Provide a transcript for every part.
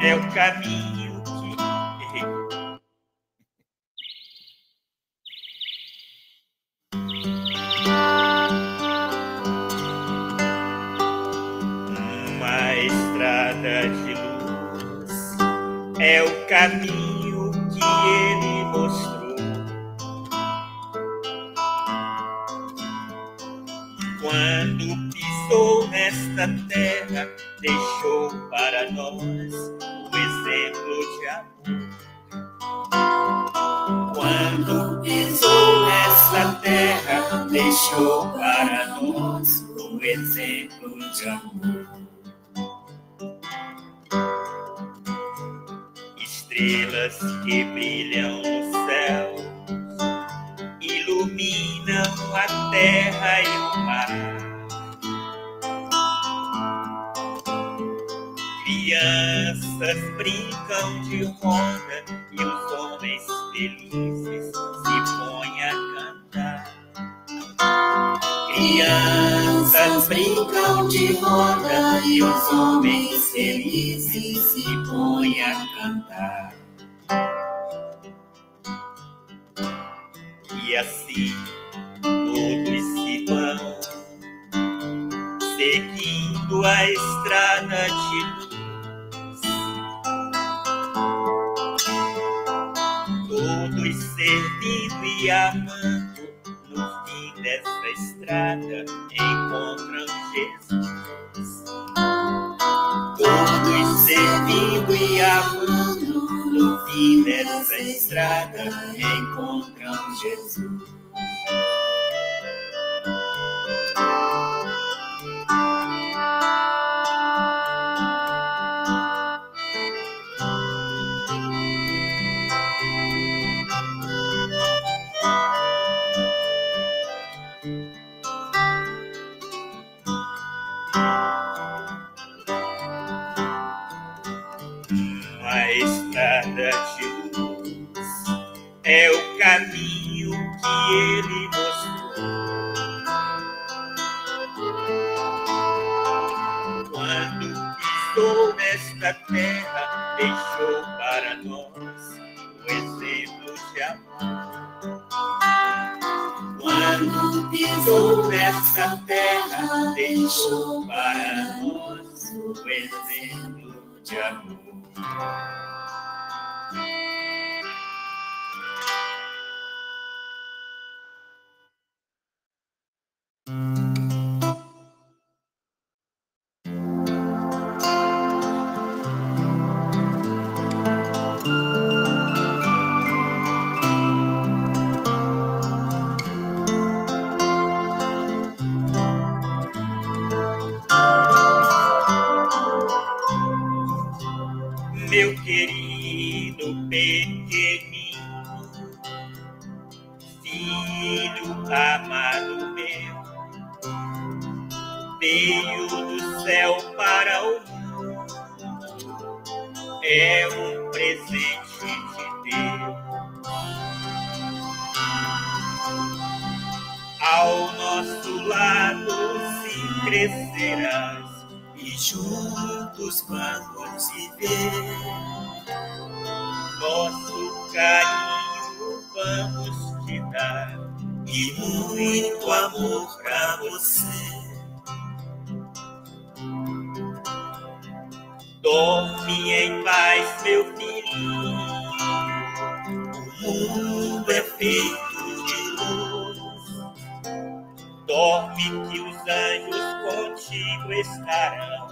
é o caminho que... Uma estrada de luz é o caminho que ele mostrou. Quando pisou nesta terra, deixou para nós o exemplo de amor. Quando pisou nesta terra, deixou para nós o exemplo de amor. Estrelas que brilham no céu iluminam a terra e o mar. Crianças brincam de roda e os homens felizes se põem a cantar. Crianças brincam de roda e os homens felizes se põem a cantar. E assim todos se vão, seguindo a estrada de luz. Todos servindo e amando, no fim dessa estrada encontram Jesus. Todos servindo e amando, no fim dessa estrada encontram Jesus. A estrada de luz é o caminho que ele mostrou. Quando pisou nesta terra, deixou para nós o exemplo de amor. Quando pisou nesta terra, deixou para nós o exemplo de amor. Meu querido pequenino, filho amado meu, veio do céu para o mundo, é um presente de Deus. Ao nosso lado se crescerás e juntos vamos viver. Nosso carinho vamos te dar e muito amor pra você. Dorme em paz, meu filhinho, o mundo é feito de luz. Dorme que os anjos contigo estarão.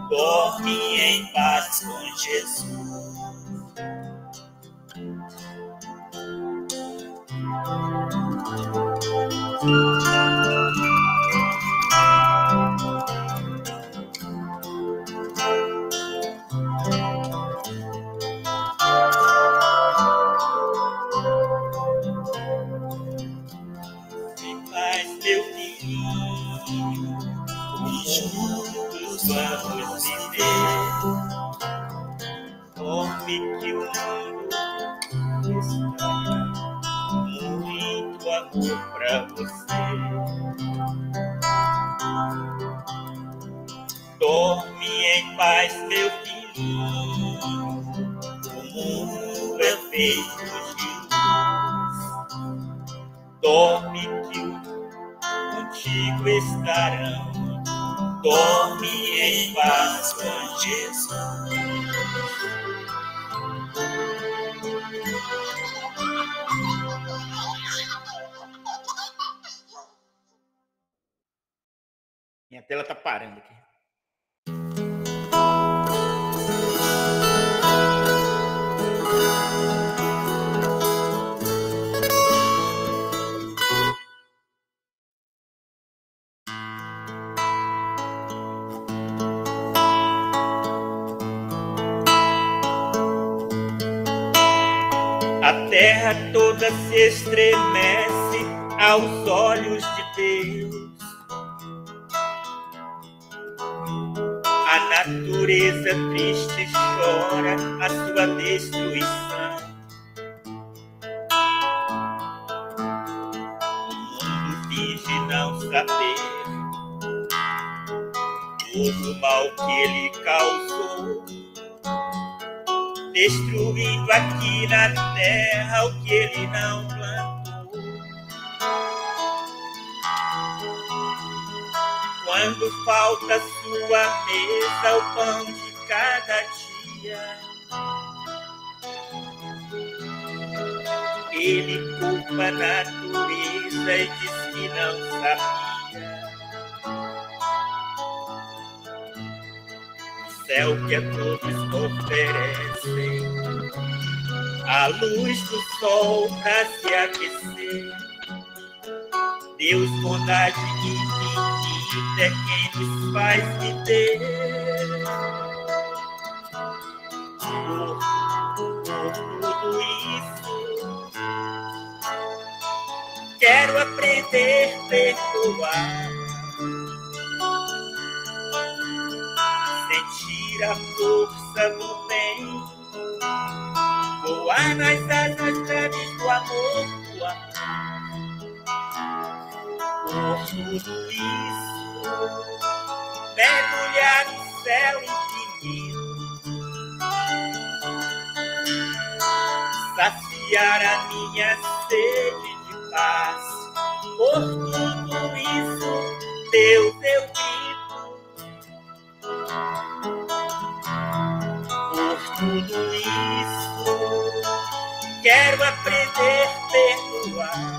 Dorme em paz com Jesus. Em paz, meu filhinho, e juntos vamos viver. Dorme que o mundo está muito amor pra você. Dorme em paz, meu filhinho, O mundo é feito de luz. Dorme que contigo estarão. Dorme em paz com Jesus. Minha tela tá parando aqui. A terra toda se estremece aos olhos de Deus. A natureza triste chora a sua destruição. O mundo finge não saber todo o mal que ele causou, destruindo aqui na terra o que ele não plantou. Quando falta sua mesa o pão de cada dia, ele culpa a natureza e diz que não sabia. O céu que a todos oferecem a luz do sol para se aquecer. Deus, bondade infinita, é quem nos faz viver. Por tudo isso, quero aprender a perdoar, sentir a força do bem, voar nas asas grandes do amor, do amor. Por tudo isso, mergulhar no céu infinito, saciar a minha sede de paz. Por tudo isso, Deus, eu grito. Por tudo isso, quero aprender a perdoar.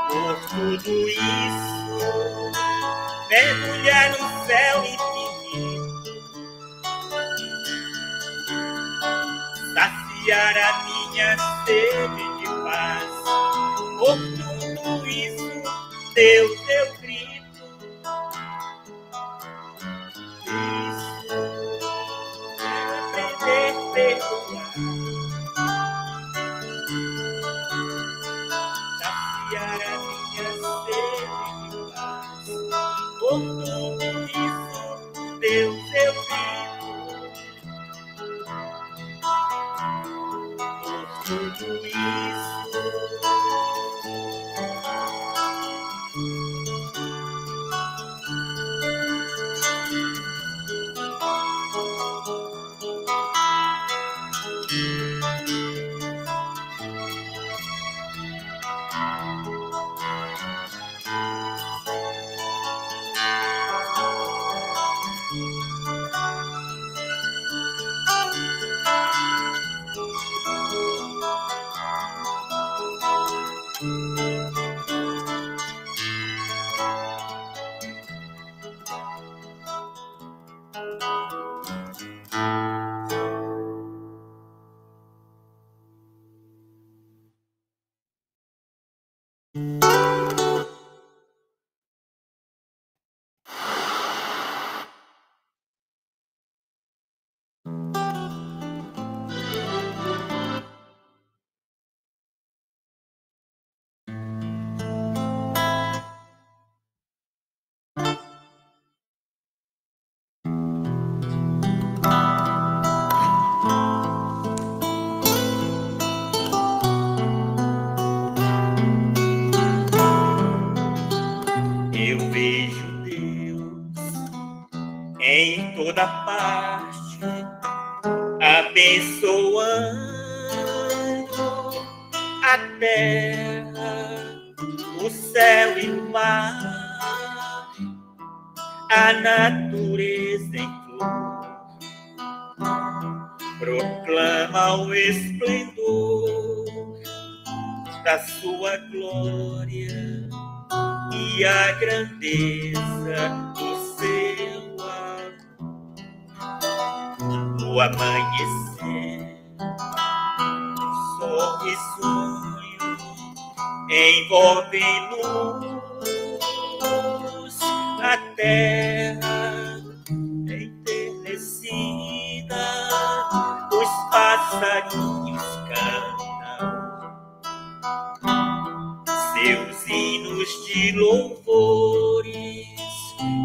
Por tudo isso, mergulhar no céu infinito, saciar a minha sede de paz. Por tudo isso, Deus, eu grito. Isso, quero aprender a perdoar. Saciar a minha sede de paz. Por tudo isso, Deus, eu grito. Por tudo isso, em toda parte, abençoando a terra, o céu e o mar, a natureza em flor, proclama o esplendor da sua glória e a grandeza do seu amor. O amanhecer, sol e sonho envolvem luz a terra enternecida, os passarinhos cantam seus hinos de louvores,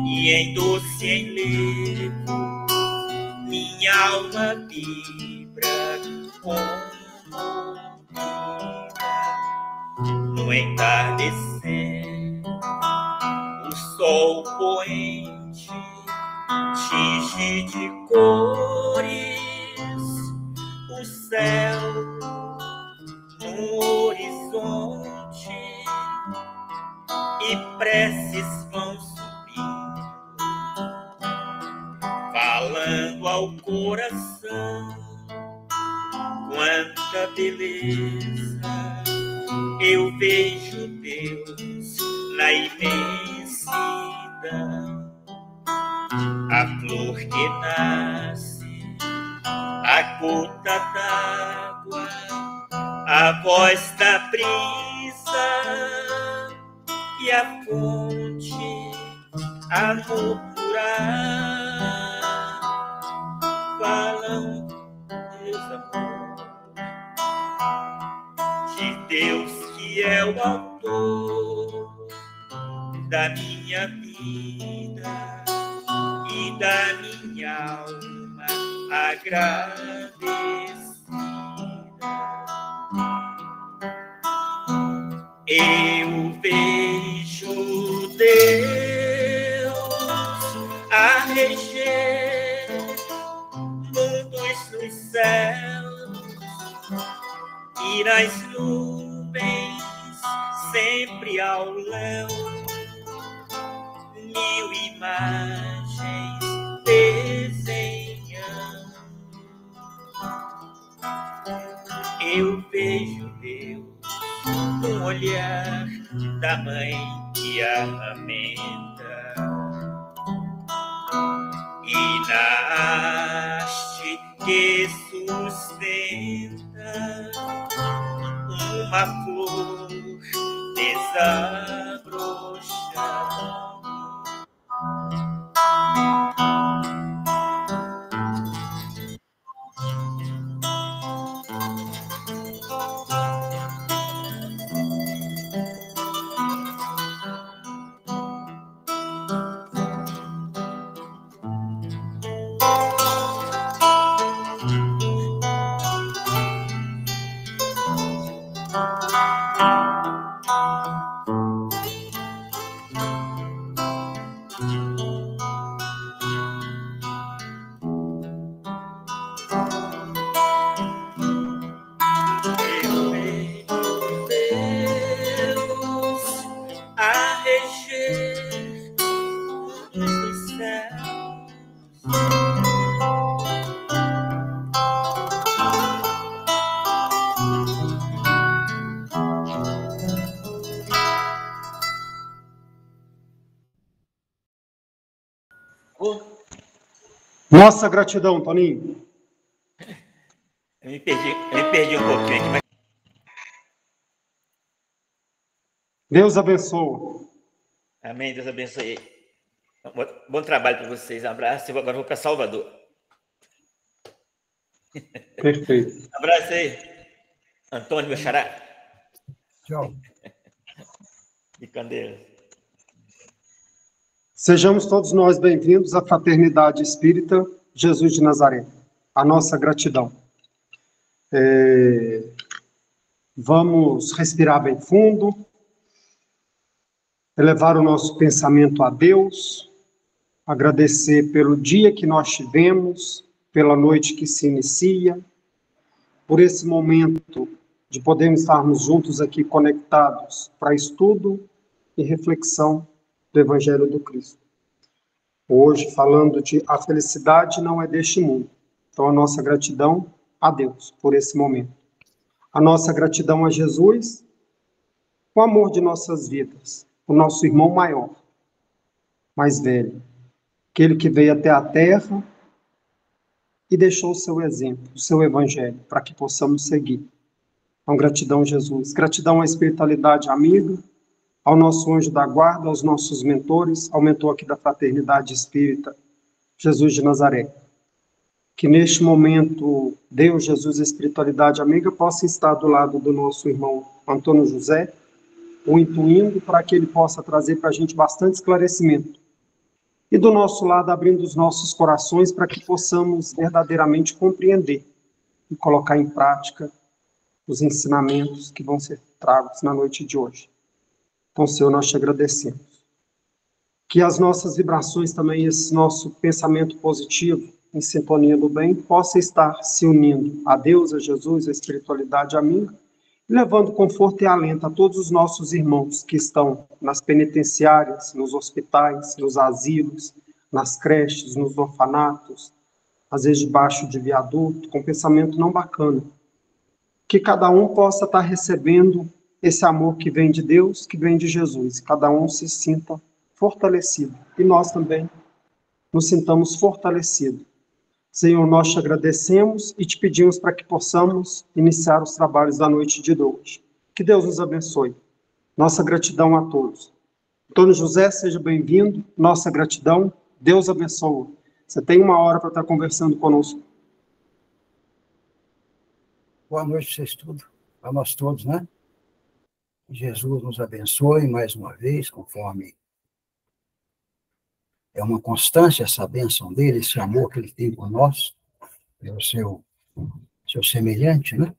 e em doce enlevo minha alma vibra comovida. No entardecer, o sol poente tinge de cores o céu no horizonte, e preces vão subindo, falando ao coração. Quanta beleza eu vejo Deus na imensidão. A flor que nasce, a gota d'água, a voz da brisa e a fonte a murmurar, falam Deus amor, de Deus que é o autor da minha vida e da minha alma agradecida. Eu vejo Deus a reger mundos nos céus e nas nuvens, sempre ao léu, mil imagens desenhando. Eu vejo Deus no olhar da mãe que amamenta e na haste que sustenta uma flor desabrochando. Nossa gratidão, Toninho. Eu me perdi um pouquinho aqui, mas... Deus abençoe. Amém, Deus abençoe. Bom trabalho para vocês. Um abraço. Agora vou para Salvador. Perfeito. Um abraço aí, Antônio, meu xará. Tchau. E com Deus. Sejamos todos nós bem-vindos à Fraternidade Espírita Jesus de Nazaré. A nossa gratidão. Vamos respirar bem fundo, elevar o nosso pensamento a Deus, agradecer pelo dia que nós tivemos, pela noite que se inicia, por esse momento de podermos estarmos juntos aqui conectados para estudo e reflexão do Evangelho do Cristo. Hoje, falando de a felicidade não é deste mundo. Então, a nossa gratidão a Deus por esse momento. A nossa gratidão a Jesus, o amor de nossas vidas, o nosso irmão maior, mais velho, aquele que veio até a terra e deixou o seu exemplo, o seu evangelho, para que possamos seguir. Então, gratidão a Jesus, gratidão à espiritualidade amiga, ao nosso anjo da guarda, aos nossos mentores, ao mentor aqui da Fraternidade Espírita, Jesus de Nazaré. Que neste momento, Deus, Jesus e a espiritualidade amiga possa estar do lado do nosso irmão Antônio José, o intuindo para que ele possa trazer para a gente bastante esclarecimento. E do nosso lado, abrindo os nossos corações para que possamos verdadeiramente compreender e colocar em prática os ensinamentos que vão ser tragos na noite de hoje. Então, Senhor, nós te agradecemos. Que as nossas vibrações também, esse nosso pensamento positivo, em sintonia do bem, possa estar se unindo a Deus, a Jesus, a espiritualidade amiga, levando conforto e alento a todos os nossos irmãos que estão nas penitenciárias, nos hospitais, nos asilos, nas creches, nos orfanatos, às vezes debaixo de viaduto, com pensamento não bacana. Que cada um possa estar recebendo esse amor que vem de Deus, que vem de Jesus. Cada um se sinta fortalecido. E nós também nos sintamos fortalecidos. Senhor, nós te agradecemos e te pedimos para que possamos iniciar os trabalhos da noite de hoje. Que Deus nos abençoe. Nossa gratidão a todos. Antônio José, seja bem-vindo. Nossa gratidão. Deus abençoe. Você tem 1 hora para estar conversando conosco. Boa noite, vocês tudo. A nós todos, né? Jesus nos abençoe mais uma vez, conforme é uma constância essa bênção dele, esse amor que ele tem por nós, pelo seu semelhante, né?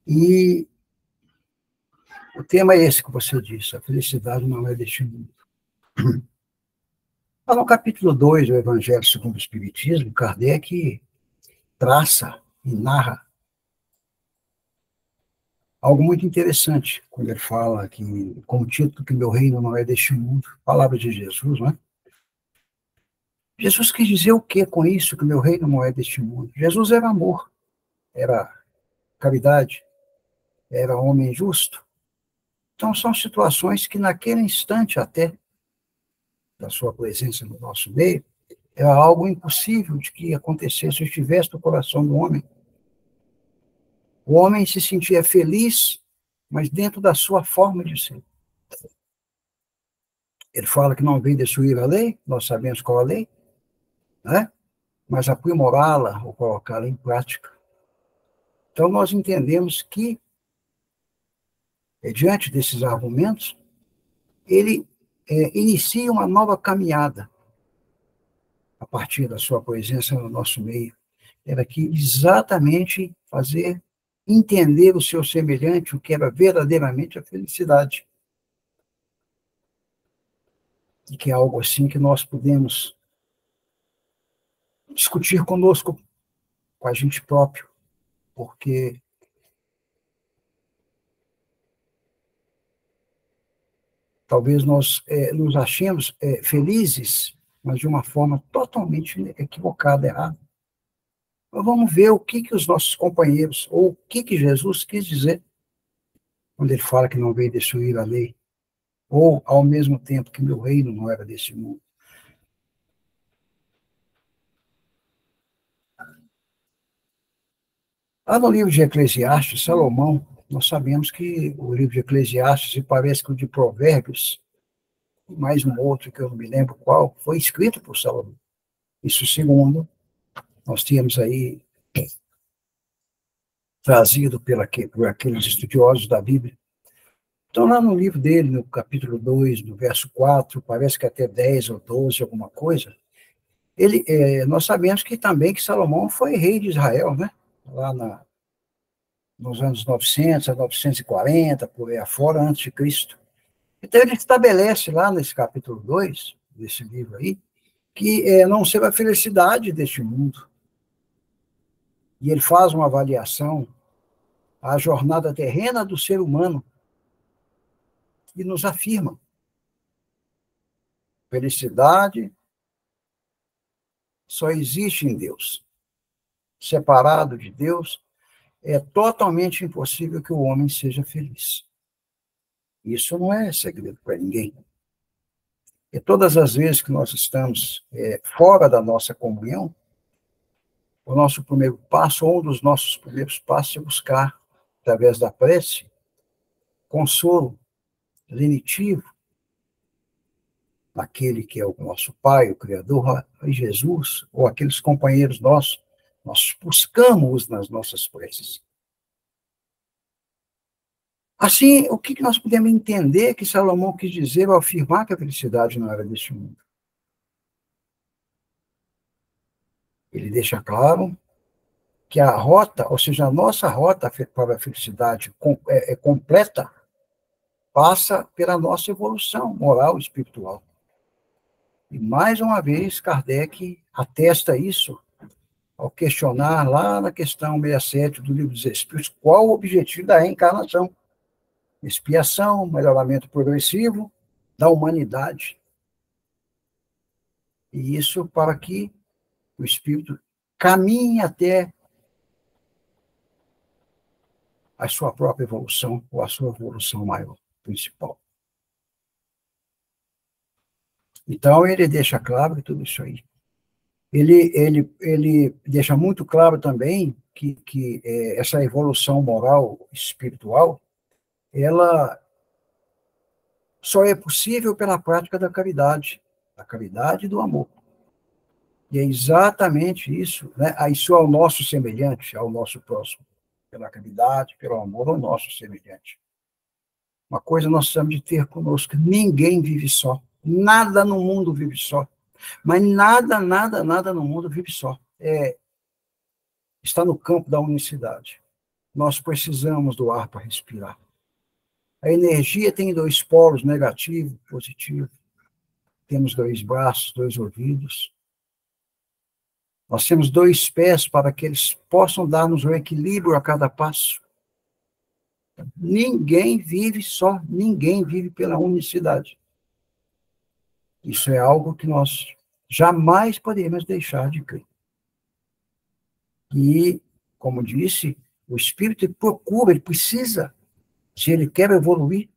E o tema é esse que você disse, a felicidade não é deste mundo. Mas no capítulo 2 do Evangelho segundo o Espiritismo, Kardec traça e narra algo muito interessante, quando ele fala que, com o título que meu reino não é deste mundo, palavras de Jesus, não é? Jesus quis dizer o que com isso, que meu reino não é deste mundo? Jesus era amor, era caridade, era homem justo. Então, são situações que, naquele instante até, da sua presença no nosso meio, era algo impossível de que acontecesse se estivesse no coração do homem. O homem se sentia feliz, mas dentro da sua forma de ser. Ele fala que não veio destruir a lei, nós sabemos qual a lei, né? Mas aprimorá-la ou colocá-la em prática. Então, nós entendemos que, diante desses argumentos, ele inicia uma nova caminhada a partir da sua presença no nosso meio. Era que exatamente fazer entender o seu semelhante, o que era verdadeiramente a felicidade. E que é algo assim que nós podemos discutir conosco, com a gente próprio, porque talvez nós nos achemos felizes, mas de uma forma totalmente equivocada, errada. Mas vamos ver o que os nossos companheiros, ou o que Jesus quis dizer, quando ele fala que não veio destruir a lei, ou, ao mesmo tempo, que meu reino não era desse mundo. Lá no livro de Eclesiastes, Salomão, nós sabemos que o livro de Eclesiastes, e parece que o de Provérbios, mais um outro que eu não me lembro qual, foi escrito por Salomão. Isso segundo, nós tínhamos aí trazido por aqueles estudiosos da Bíblia. Então, lá no livro dele, no capítulo 2, no verso 4, parece que até 10 ou 12, alguma coisa, nós sabemos que também que Salomão foi rei de Israel, né? Lá nos anos 900 a 940, por aí afora, antes de Cristo. Então, ele estabelece lá nesse capítulo 2, desse livro aí, que não ser a felicidade deste mundo. E ele faz uma avaliação à jornada terrena do ser humano e nos afirma: felicidade só existe em Deus. Separado de Deus, é totalmente impossível que o homem seja feliz. Isso não é segredo para ninguém. E todas as vezes que nós estamos fora da nossa comunhão, o nosso primeiro passo, ou um dos nossos primeiros passos, é buscar, através da prece, consolo lenitivo naquele que é o nosso Pai, o Criador, Jesus, ou aqueles companheiros nossos. Nós buscamos nas nossas preces. Assim, o que nós podemos entender que Salomão quis dizer ao afirmar que a felicidade não era deste mundo? Ele deixa claro que a rota, ou seja, a nossa rota para a felicidade completa, passa pela nossa evolução moral e espiritual. E, mais uma vez, Kardec atesta isso ao questionar lá na questão 67 do Livro dos Espíritos qual o objetivo da reencarnação. Expiação, melhoramento progressivo da humanidade. E isso para que o espírito caminhe até a sua própria evolução, ou a sua evolução maior, principal. Então, ele deixa claro tudo isso aí. Ele deixa muito claro também que essa evolução moral, espiritual, ela só é possível pela prática da caridade e do amor. E é exatamente isso, né? Isso ao nosso semelhante, ao nosso próximo, pela caridade, pelo amor ao nosso semelhante. Uma coisa nós precisamos de ter conosco: ninguém vive só, nada no mundo vive só, mas nada no mundo vive só. Está no campo da unicidade. Nós precisamos do ar para respirar. A energia tem 2 polos, negativo e positivo. Temos 2 braços, 2 ouvidos. Nós temos 2 pés para que eles possam dar-nos o equilíbrio a cada passo. Ninguém vive só, ninguém vive pela unicidade. Isso é algo que nós jamais podemos deixar de crer. E, como disse, o espírito procura, ele precisa, se ele quer evoluir,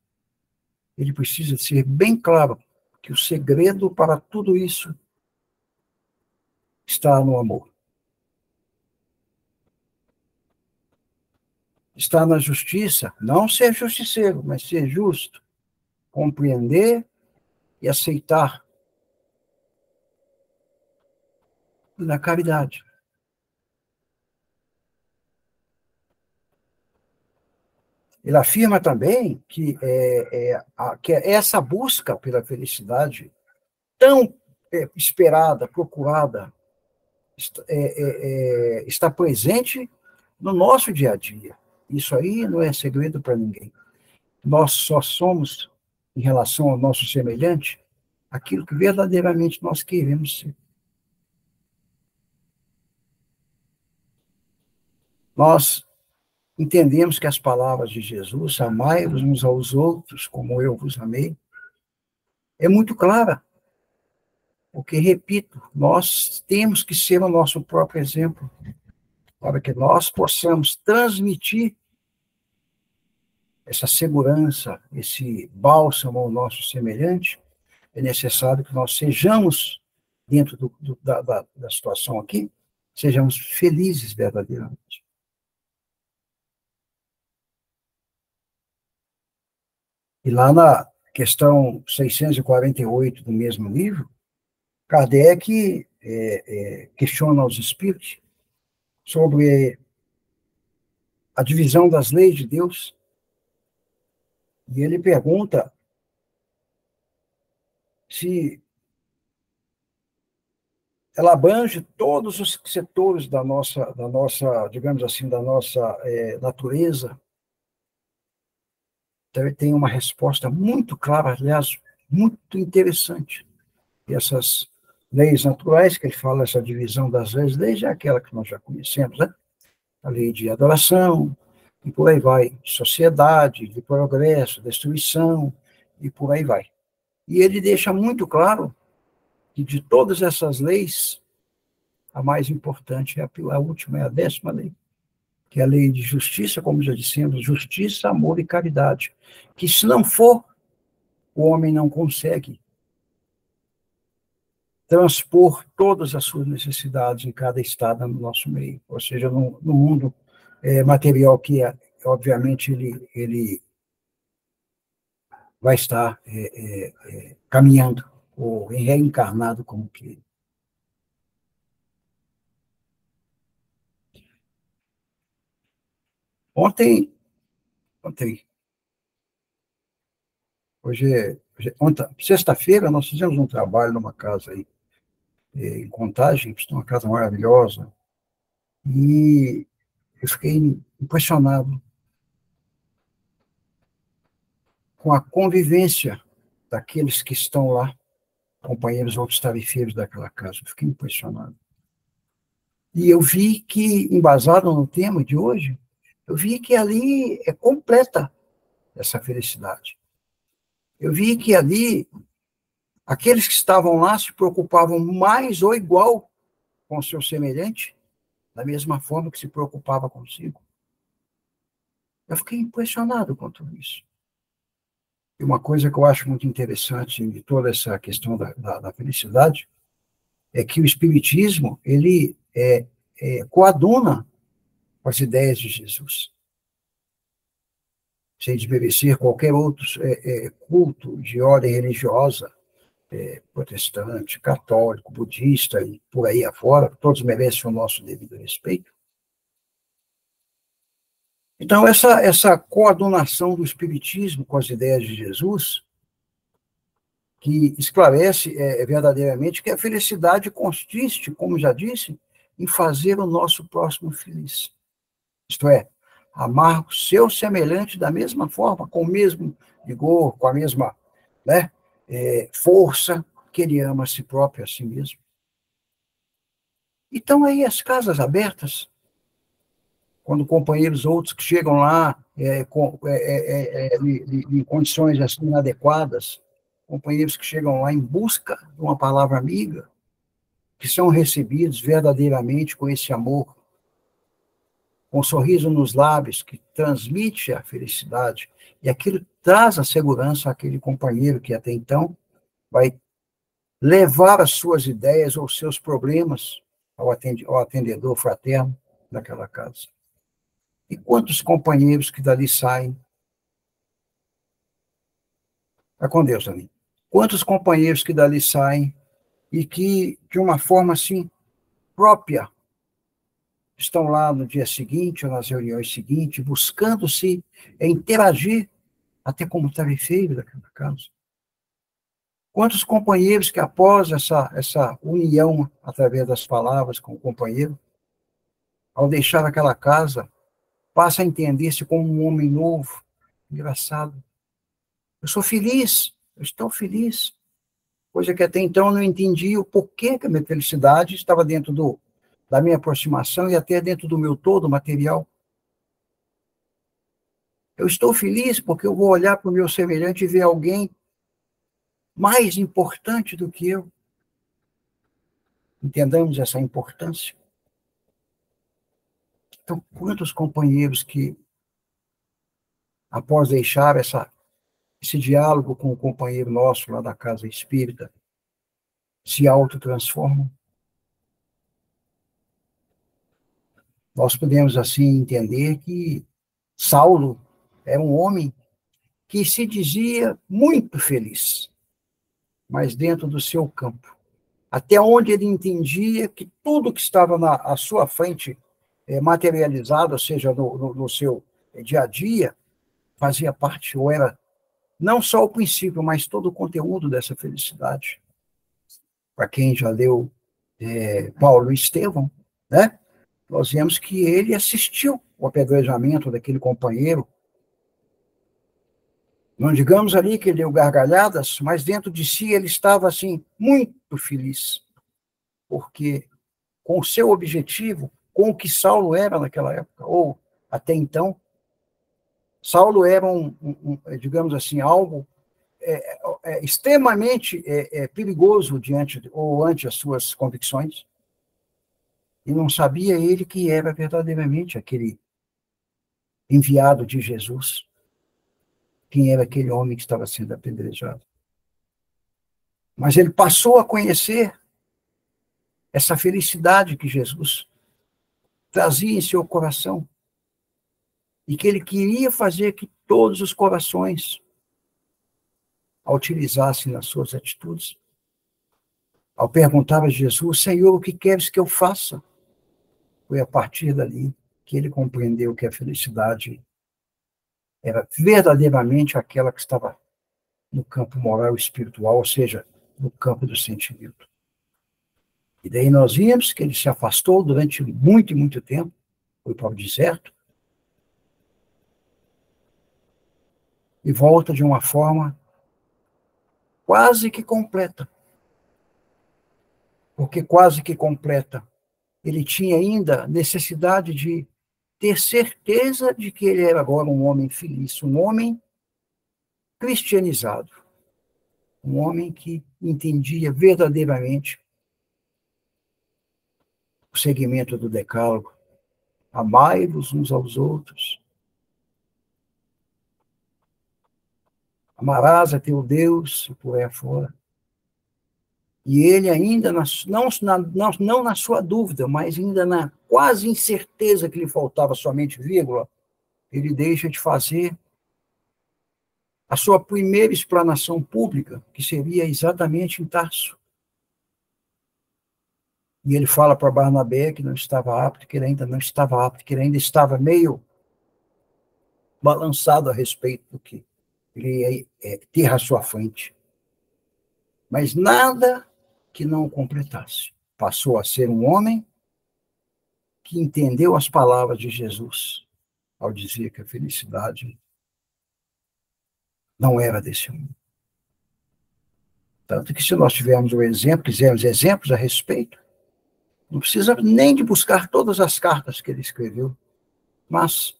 ele precisa ser bem claro que o segredo para tudo isso está no amor. Está na justiça, não ser justiceiro, mas ser justo, compreender e aceitar. E na caridade. Ele afirma também que essa busca pela felicidade tão esperada, procurada, está presente no nosso dia a dia. Isso aí não é segredo para ninguém. Nós só somos, em relação ao nosso semelhante, aquilo que verdadeiramente nós queremos ser. Nós entendemos que as palavras de Jesus, amai-vos uns aos outros como eu vos amei, é muito clara. Porque, repito, nós temos que ser o nosso próprio exemplo, para que nós possamos transmitir essa segurança, esse bálsamo ao nosso semelhante. É necessário que nós sejamos, dentro da situação aqui, sejamos felizes verdadeiramente. E lá na questão 648 do mesmo livro, Kardec questiona os espíritos sobre a divisão das leis de Deus. E ele pergunta se ela abrange todos os setores da nossa, digamos assim, da nossa natureza. Então, ele tem uma resposta muito clara, aliás, muito interessante. E essas leis naturais, que ele fala, essa divisão das leis é aquela que nós já conhecemos, né? A lei de adoração, e por aí vai. Sociedade, de progresso, destruição, e por aí vai. E ele deixa muito claro que de todas essas leis, a mais importante é a última, é a 10ª lei, que é a lei de justiça, como já dissemos, justiça, amor e caridade, que se não for, o homem não consegue transpor todas as suas necessidades em cada estado no nosso meio, ou seja, no mundo material que, obviamente, ele vai estar caminhando, ou reencarnado como que. Ontem, ontem, sexta-feira, nós fizemos um trabalho numa casa aí, em Contagem, que é uma casa maravilhosa, e eu fiquei impressionado com a convivência daqueles que estão lá, companheiros outros tarefeiros daquela casa. Eu fiquei impressionado. E eu vi que, embasado no tema de hoje, eu vi que ali é completa essa felicidade. Eu vi que ali, aqueles que estavam lá se preocupavam mais ou igual com o seu semelhante, da mesma forma que se preocupava consigo. Eu fiquei impressionado com tudo isso. E uma coisa que eu acho muito interessante em toda essa questão da felicidade é que o Espiritismo, ele coaduna com as ideias de Jesus. Sem desmerecer qualquer outro culto de ordem religiosa, protestante, católico, budista e por aí afora, todos merecem o nosso devido respeito. Então, essa coadunação do Espiritismo com as ideias de Jesus, que esclarece verdadeiramente que a felicidade consiste, como já disse, em fazer o nosso próximo feliz. Isto é, amar o seu semelhante da mesma forma, com o mesmo vigor, com a mesma força que ele ama a si próprio, a si mesmo. Então, aí as casas abertas, quando companheiros outros que chegam lá em condições assim inadequadas, companheiros que chegam lá em busca de uma palavra amiga, que são recebidos verdadeiramente com esse amor, com um sorriso nos lábios, que transmite a felicidade, e aquilo traz a segurança àquele companheiro que até então vai levar as suas ideias ou seus problemas ao atendedor fraterno daquela casa. E quantos companheiros que dali saem? Vai com Deus, Aline. Quantos companheiros que dali saem e que, de uma forma assim, própria, estão lá no dia seguinte ou nas reuniões seguintes, buscando se interagir até como tarefeiro daquela casa. Quantos companheiros que, após essa união através das palavras com o companheiro, ao deixar aquela casa, passa a entender-se como um homem novo, engraçado. Eu sou feliz, eu estou feliz. Coisa que até então eu não entendi o porquê que a minha felicidade estava dentro da minha aproximação e até dentro do meu todo material. Eu estou feliz porque eu vou olhar para o meu semelhante e ver alguém mais importante do que eu. Entendamos essa importância. Então, quantos companheiros que, após deixar esse diálogo com o companheiro nosso lá da casa espírita, se autotransformam? Nós podemos, assim, entender que Saulo era um homem que se dizia muito feliz, mas dentro do seu campo, até onde ele entendia que tudo que estava à sua frente materializado, ou seja, no seu dia a dia, fazia parte, ou era não só o princípio, mas todo o conteúdo dessa felicidade. Para quem já leu Paulo e Estevão, né? Nós vemos que ele assistiu ao apedrejamento daquele companheiro, Não digamos ali que ele deu gargalhadas, mas dentro de si ele estava, assim, muito feliz, porque com o seu objetivo, com o que Saulo era naquela época, ou até então, Saulo era digamos assim, algo extremamente perigoso ante as suas convicções, e não sabia ele que era verdadeiramente aquele enviado de Jesus, quem era aquele homem que estava sendo apedrejado. Mas ele passou a conhecer essa felicidade que Jesus trazia em seu coração, e que ele queria fazer que todos os corações a utilizassem nas suas atitudes. Ao perguntar a Jesus, Senhor, o que queres que eu faça? Foi a partir dali que ele compreendeu que a felicidade era verdadeiramente aquela que estava no campo moral e espiritual, ou seja, no campo do sentimento. E daí nós vimos que ele se afastou durante muito e muito tempo, foi para o deserto, e volta de uma forma quase que completa. Porque quase que completa, ele tinha ainda necessidade de ter certeza de que ele era agora um homem feliz, um homem cristianizado, um homem que entendia verdadeiramente o segmento do decálogo. Amai-vos uns aos outros. Amarás a teu Deus e por aí afora. E ele ainda, não na sua dúvida, mas ainda na quase incerteza que lhe faltava somente vírgula, ele deixa de fazer a sua primeira explanação pública, que seria exatamente em Tarso. E ele fala para Barnabé que não estava apto, que ele ainda não estava apto, que ele ainda estava meio balançado a respeito do que ele ia ter à sua frente. Mas nada que não o completasse. Passou a ser um homem que entendeu as palavras de Jesus ao dizer que a felicidade não era desse mundo. Tanto que se nós tivermos um exemplo, quisermos exemplos a respeito, não precisa nem de buscar todas as cartas que ele escreveu, mas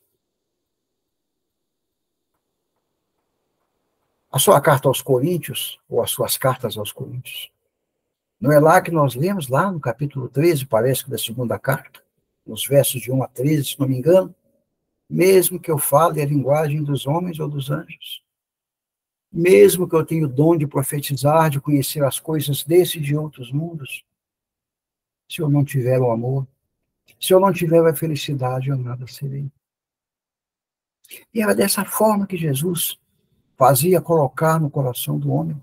a sua carta aos Coríntios, ou as suas cartas aos Coríntios, não é lá que nós lemos, lá no capítulo 13, parece que da segunda carta, nos versos de 1 a 13, se não me engano, mesmo que eu fale a linguagem dos homens ou dos anjos, mesmo que eu tenha o dom de profetizar, de conhecer as coisas desse e de outros mundos, se eu não tiver o amor, se eu não tiver a felicidade, eu nada serei. E era dessa forma que Jesus fazia colocar no coração do homem,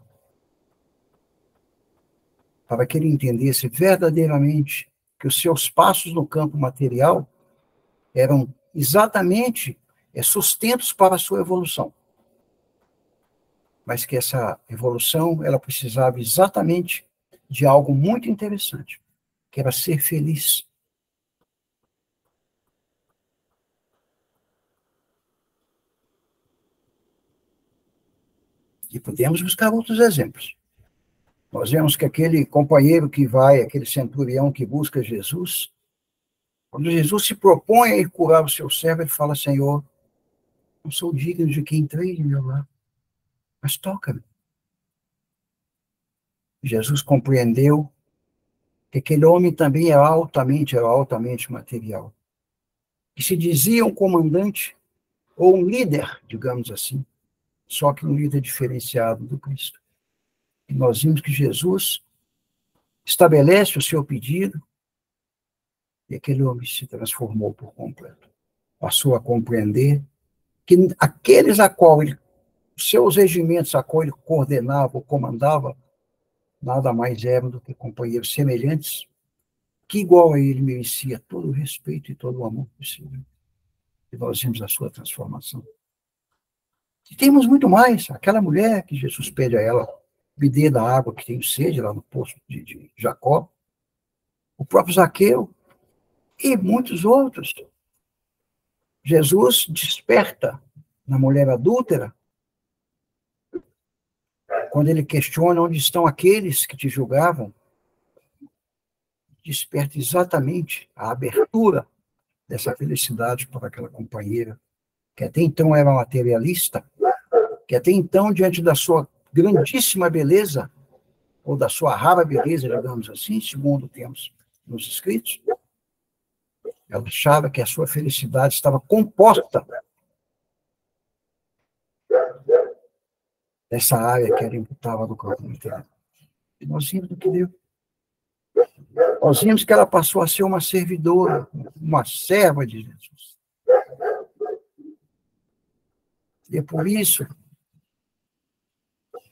para que ele entendesse verdadeiramente que os seus passos no campo material eram exatamente sustentos para a sua evolução. Mas que essa evolução, ela precisava exatamente de algo muito interessante, que era ser feliz. E podemos buscar outros exemplos. Nós vemos que aquele companheiro que vai, aquele centurião que busca Jesus, quando Jesus se propõe a ir curar o seu servo, ele fala, Senhor, não sou digno de que entrei em meu lar, mas toca-me. Jesus compreendeu que aquele homem também era altamente material. Que se dizia um comandante, ou um líder, digamos assim, só que um líder diferenciado do Cristo. E nós vimos que Jesus estabelece o seu pedido, e aquele homem se transformou por completo. Passou a compreender que aqueles a qual ele, seus regimentos a qual ele coordenava ou comandava, nada mais eram do que companheiros semelhantes, que igual a ele merecia todo o respeito e todo o amor possível. E nós vimos a sua transformação. E temos muito mais. Aquela mulher que Jesus pede a ela, me dê da água que tenho sede, lá no poço de Jacó. O próprio Zaqueu. E muitos outros. Jesus desperta na mulher adúltera quando ele questiona onde estão aqueles que te julgavam, desperta exatamente a abertura dessa felicidade para aquela companheira, que até então era materialista, que até então, diante da sua grandíssima beleza, ou da sua rara beleza, digamos assim, segundo temos nos escritos, ela achava que a sua felicidade estava composta dessa área que ela imputava do corpo inteiro. E nós vimos do que deu. Nós vimos que ela passou a ser uma servidora, uma serva de Jesus. E é por isso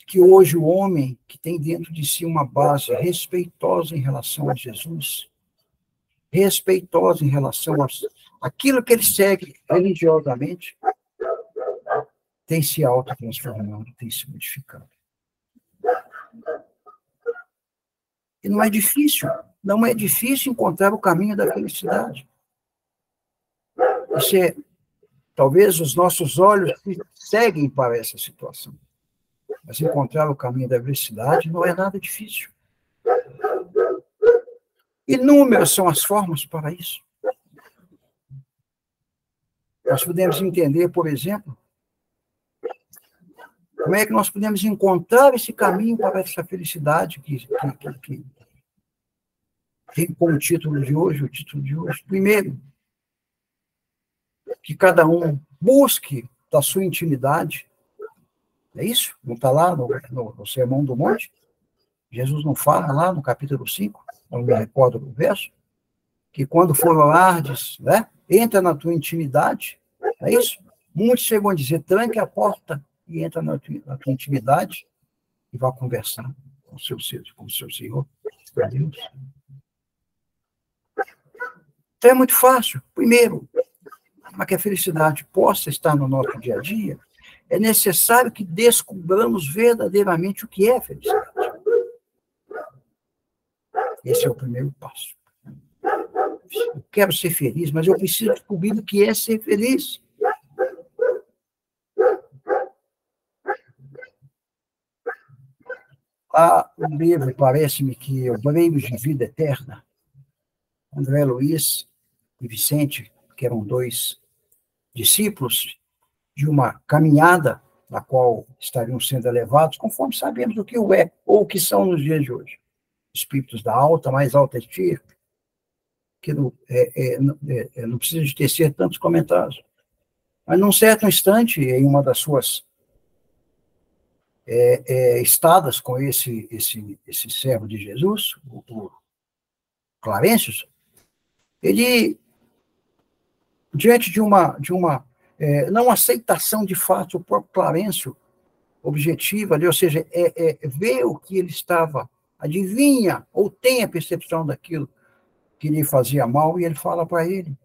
que hoje o homem que tem dentro de si uma base respeitosa em relação a Jesus, respeitosa em relação àquilo que ele segue religiosamente, tem se autotransformando, tem se modificando. E não é difícil encontrar o caminho da felicidade. Talvez os nossos olhos seguem para essa situação. Mas encontrar o caminho da felicidade não é nada difícil. Inúmeras são as formas para isso. Nós podemos entender, por exemplo, como é que nós podemos encontrar esse caminho para essa felicidade que tem como título de hoje, o título de hoje. Primeiro, que cada um busque da sua intimidade. É isso? Não está lá no Sermão do Monte? Jesus não fala lá no capítulo 5, não me recordo do verso, que quando for orardes, né, entra na tua intimidade, é isso? Muitos chegam a dizer, tranque a porta e entra na tua intimidade e vá conversar com o seu Senhor, com Deus. Então é muito fácil. Primeiro, para que a felicidade possa estar no nosso dia a dia, é necessário que descobramos verdadeiramente o que é felicidade. Esse é o primeiro passo. Eu quero ser feliz, mas eu preciso descobrir o que é ser feliz. Há um livro, parece-me que é o Breios de Vida Eterna, André Luiz e Vicente, que eram dois discípulos de uma caminhada na qual estariam sendo elevados, conforme sabemos o que é, ou o que são nos dias de hoje. Espíritos da mais alta estirpe, que não precisa de tecer tantos comentários. Mas, num certo instante, em uma das suas estadas com esse servo de Jesus, o Clarencius, ele, diante de uma não aceitação de fato, o próprio Clarencio objetiva ali, ou seja, ver o que ele estava, adivinha, ou tem a percepção daquilo que lhe fazia mal, e ele fala para ele,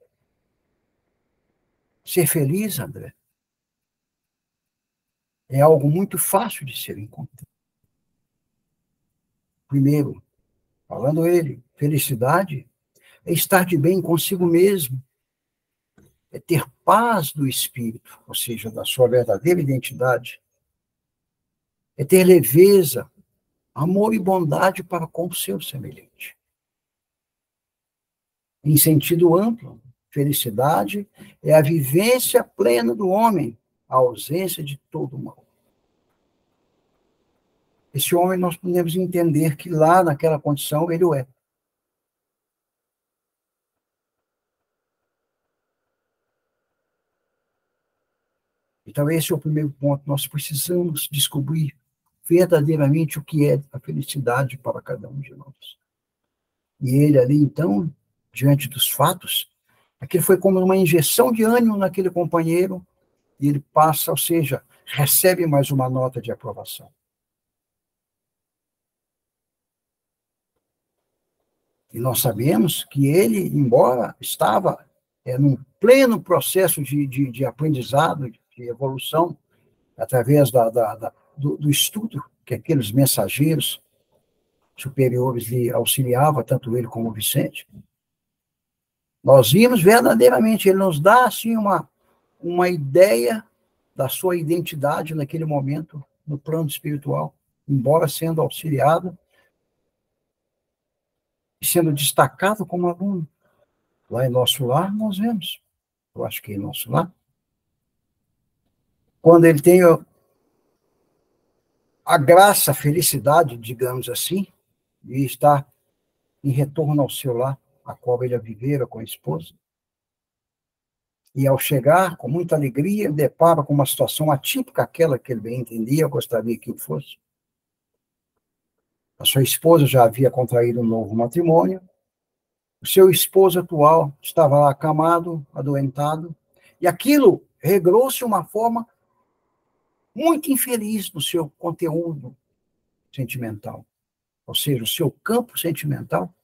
ser feliz, André, é algo muito fácil de ser encontrado. Primeiro, falando ele, felicidade é estar de bem consigo mesmo, é ter paz do espírito, ou seja, da sua verdadeira identidade, é ter leveza, amor e bondade para com o seu semelhante. Em sentido amplo, felicidade é a vivência plena do homem, a ausência de todo o mal. Esse homem nós podemos entender que lá naquela condição ele o é. Então esse é o primeiro ponto, nós precisamos descobrir verdadeiramente o que é a felicidade para cada um de nós. E ele ali, então, diante dos fatos, aquilo foi como uma injeção de ânimo naquele companheiro, e ele passa, ou seja, recebe mais uma nota de aprovação. E nós sabemos que ele, embora estava num pleno processo de aprendizado, de evolução, através do estudo que aqueles mensageiros superiores lhe auxiliavam, tanto ele como o Vicente, nós vimos verdadeiramente, ele nos dá assim uma ideia da sua identidade naquele momento, no plano espiritual. embora sendo auxiliado e sendo destacado como aluno. Lá em nosso lar, nós vemos, eu acho que em nosso lar, quando ele tem a graça, a felicidade, digamos assim, de estar em retorno ao seu lar, a qual ele vivera com a esposa. E ao chegar, com muita alegria, depara com uma situação atípica, aquela que ele bem entendia, gostaria que o fosse. A sua esposa já havia contraído um novo matrimônio, o seu esposo atual estava lá acamado, adoentado, e aquilo regrou-se uma forma muito infeliz no seu conteúdo sentimental. Ou seja, o seu campo sentimental,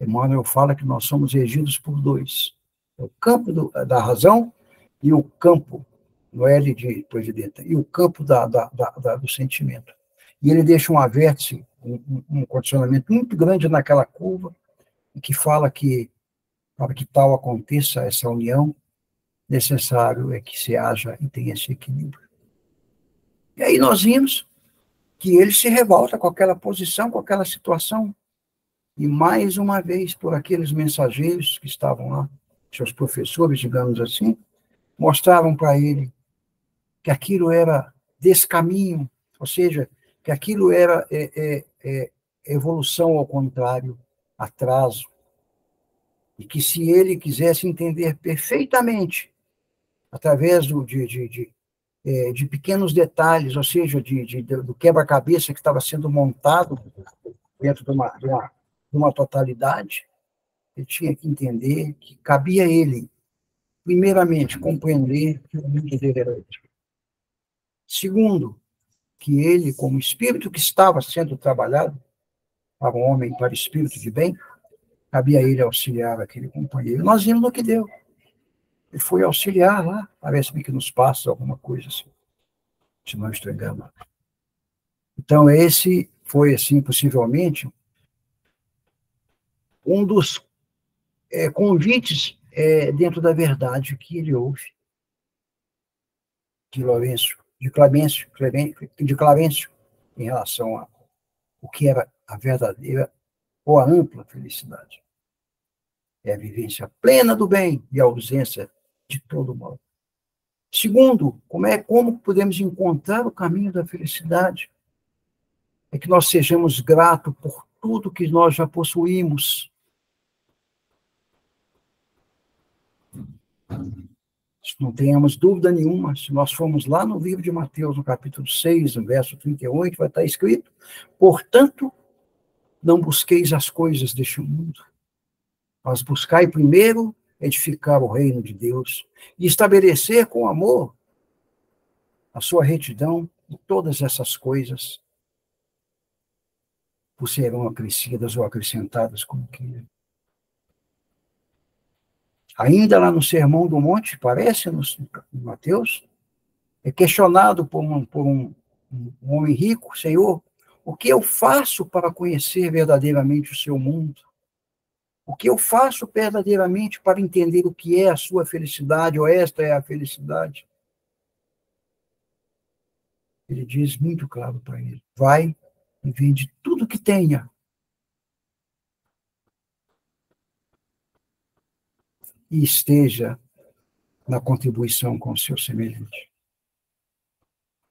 Emmanuel fala que nós somos regidos por dois. O campo da razão e o campo, no L de Previdenta, e o campo do sentimento. E ele deixa um vértice, um condicionamento muito grande naquela curva, que fala que, para que tal aconteça, essa união, necessário é que se haja e tenha esse equilíbrio. E aí nós vimos que ele se revolta com aquela posição, com aquela situação, e mais uma vez, por aqueles mensageiros que estavam lá, seus professores, digamos assim, mostravam para ele que aquilo era descaminho, ou seja, que aquilo era evolução ao contrário, atraso, e que se ele quisesse entender perfeitamente, através de pequenos detalhes, ou seja, do quebra-cabeça que estava sendo montado dentro de uma totalidade, ele tinha que entender que cabia a ele, primeiramente, compreender que o mundo dele era outro. Segundo, que ele, como espírito que estava sendo trabalhado, para o homem, para o espírito de bem, cabia a ele auxiliar aquele companheiro. Nós vimos no que deu. Ele foi auxiliar lá, parece-me que nos passa alguma coisa assim, se não estou enganado. Então, esse foi, assim, possivelmente, um dos convites dentro da verdade que ele ouve de Clarencio, em relação a o que era a verdadeira ou a ampla felicidade. É a vivência plena do bem e a ausência de todo mal. Segundo, como podemos encontrar o caminho da felicidade? É que nós sejamos gratos por tudo que nós já possuímos. Não tenhamos dúvida nenhuma, se nós formos lá no livro de Mateus, no capítulo 6, no verso 38, vai estar escrito: portanto, não busqueis as coisas deste mundo, mas buscai primeiro edificar o reino de Deus e estabelecer com amor a sua retidão, e todas essas coisas vos serão acrescidas ou acrescentadas como queira. Ainda lá no Sermão do Monte, parece, no Mateus, é questionado por um homem rico: Senhor, o que eu faço para conhecer verdadeiramente o seu mundo? O que eu faço verdadeiramente para entender o que é a sua felicidade, ou esta é a felicidade? Ele diz muito claro para ele: vai e vende tudo que tenha e esteja na contribuição com o seu semelhante.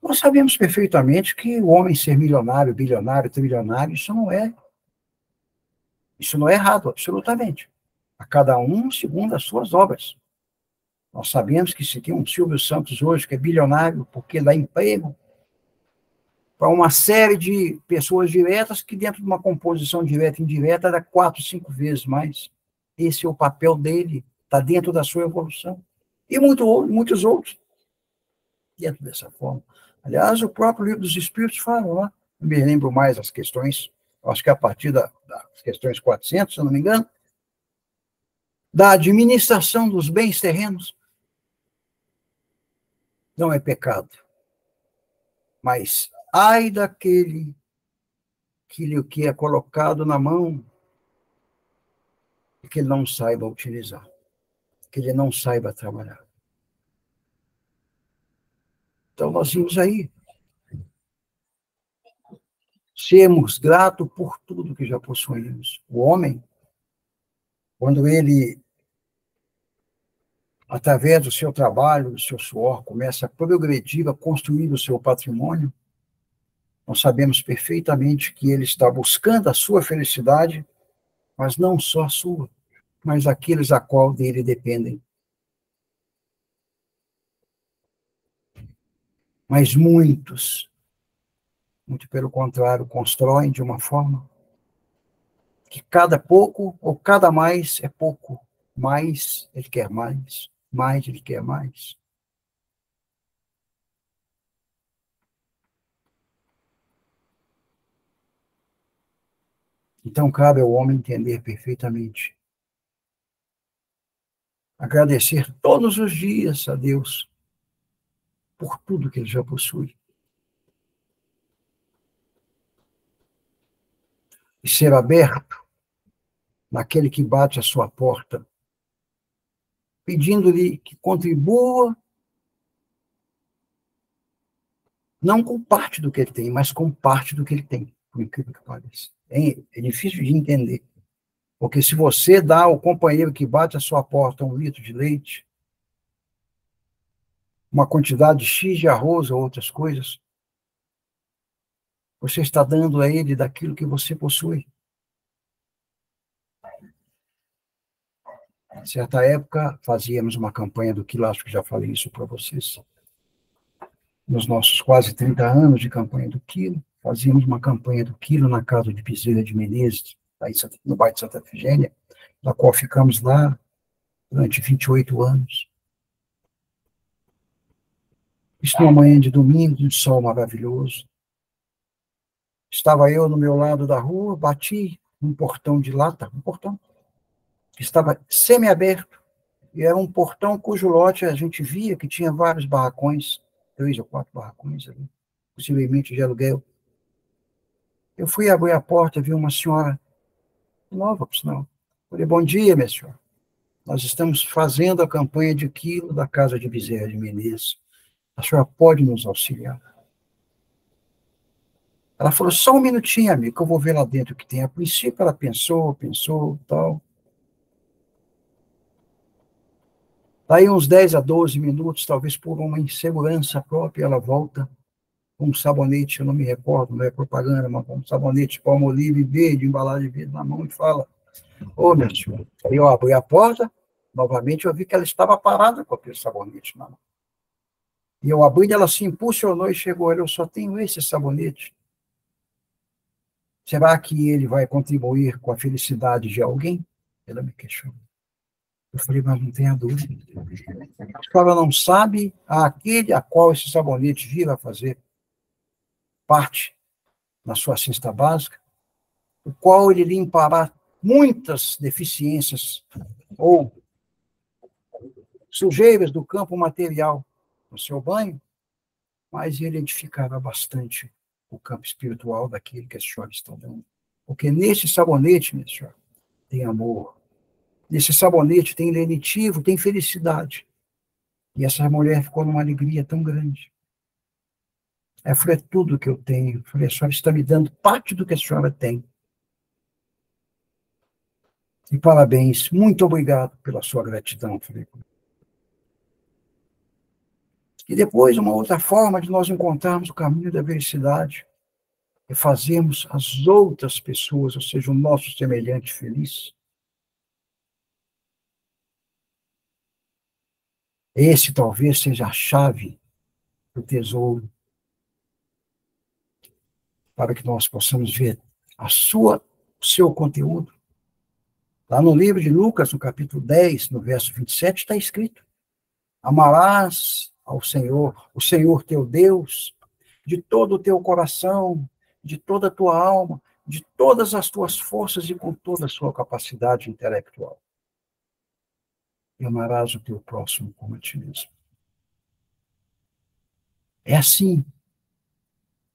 Nós sabemos perfeitamente que o homem ser milionário, bilionário, trilionário, isso não é errado, absolutamente. A cada um segundo as suas obras. Nós sabemos que se tem um Silvio Santos hoje que é bilionário porque dá emprego para uma série de pessoas diretas que dentro de uma composição direta e indireta dá 4, 5 vezes mais. Esse é o papel dele, está dentro da sua evolução. E muitos outros dentro dessa forma. Aliás, o próprio Livro dos Espíritos fala lá, não me lembro mais as questões, acho que é a partir das questões 400, se eu não me engano, da administração dos bens terrenos. Não é pecado, mas ai daquele que é colocado na mão e que ele não saiba utilizar, que ele não saiba trabalhar. Então, nós vimos aí sermos gratos por tudo que já possuímos. O homem, quando ele, através do seu trabalho, do seu suor, começa a progredir, a construir o seu patrimônio, nós sabemos perfeitamente que ele está buscando a sua felicidade, mas não só a sua, mas aqueles a qual dele dependem. Mas muitos, muito pelo contrário, constroem de uma forma que cada pouco ou cada mais é pouco. Mais ele quer mais ele quer mais. Então, cabe ao homem entender perfeitamente. Agradecer todos os dias a Deus por tudo que ele já possui. E ser aberto naquele que bate a sua porta, pedindo-lhe que contribua, não com parte do que ele tem, mas com parte do que ele tem, por incrível que pareça. É difícil de entender. Porque se você dá ao companheiro que bate a sua porta 1 litro de leite, uma quantidade X de arroz ou outras coisas, você está dando a ele daquilo que você possui. Em certa época, fazíamos uma campanha do quilo, acho que já falei isso para vocês. Nos nossos quase 30 anos de campanha do quilo, fazíamos uma campanha do quilo na casa de Bezerra de Menezes, no bairro de Santa Efigênia, da qual ficamos lá durante 28 anos. Isso numa manhã de domingo, um sol maravilhoso. Estava eu no meu lado da rua, bati num portão de lata, um portão que estava semi-aberto, e era um portão cujo lote a gente via que tinha vários barracões, 3 ou 4 barracões ali, possivelmente de aluguel. Eu fui abrir a porta, vi uma senhora nova, por sinal. Falei, bom dia, minha senhora. Nós estamos fazendo a campanha de quilo da casa de Bezerra de Menezes. A senhora pode nos auxiliar? Ela falou, só um minutinho, amigo, que eu vou ver lá dentro o que tem. A princípio ela pensou, tal. Daí uns 10 a 12 minutos, talvez por uma insegurança própria, ela volta com um sabonete, eu não me recordo, não é propaganda, mas com um sabonete Palmolive verde, embalagem verde na mão e fala, ô, meu senhor. Aí eu abri a porta, novamente eu vi que ela estava parada com aquele sabonete na mão. E eu abri, ela se impulsionou e chegou, eu só tenho esse sabonete. Será que ele vai contribuir com a felicidade de alguém? Ela me questionou. Eu falei, mas não tenha dúvida. A senhora não sabe aquele a qual esse sabonete vir a fazer parte na sua cesta básica, o qual ele limpará muitas deficiências ou sujeiras do campo material no seu banho, mas ele edificará bastante o campo espiritual daquele que a senhora está dando. Porque nesse sabonete, minha senhora, tem amor. Nesse sabonete tem lenitivo, tem felicidade. E essa mulher ficou numa alegria tão grande. Eu falei, é tudo que eu tenho. Eu falei, a senhora está me dando parte do que a senhora tem. E parabéns, muito obrigado pela sua gratidão. Eu falei. E depois, uma outra forma de nós encontrarmos o caminho da felicidade é fazermos as outras pessoas, ou seja, o nosso semelhante feliz. Esse talvez seja a chave do tesouro para que nós possamos ver o seu conteúdo. Lá no livro de Lucas, no capítulo 10, no verso 27, está escrito: amarás ao Senhor, o Senhor teu Deus, de todo o teu coração, de toda a tua alma, de todas as tuas forças e com toda a sua capacidade intelectual. E amarás o teu próximo como a ti mesmo. É assim.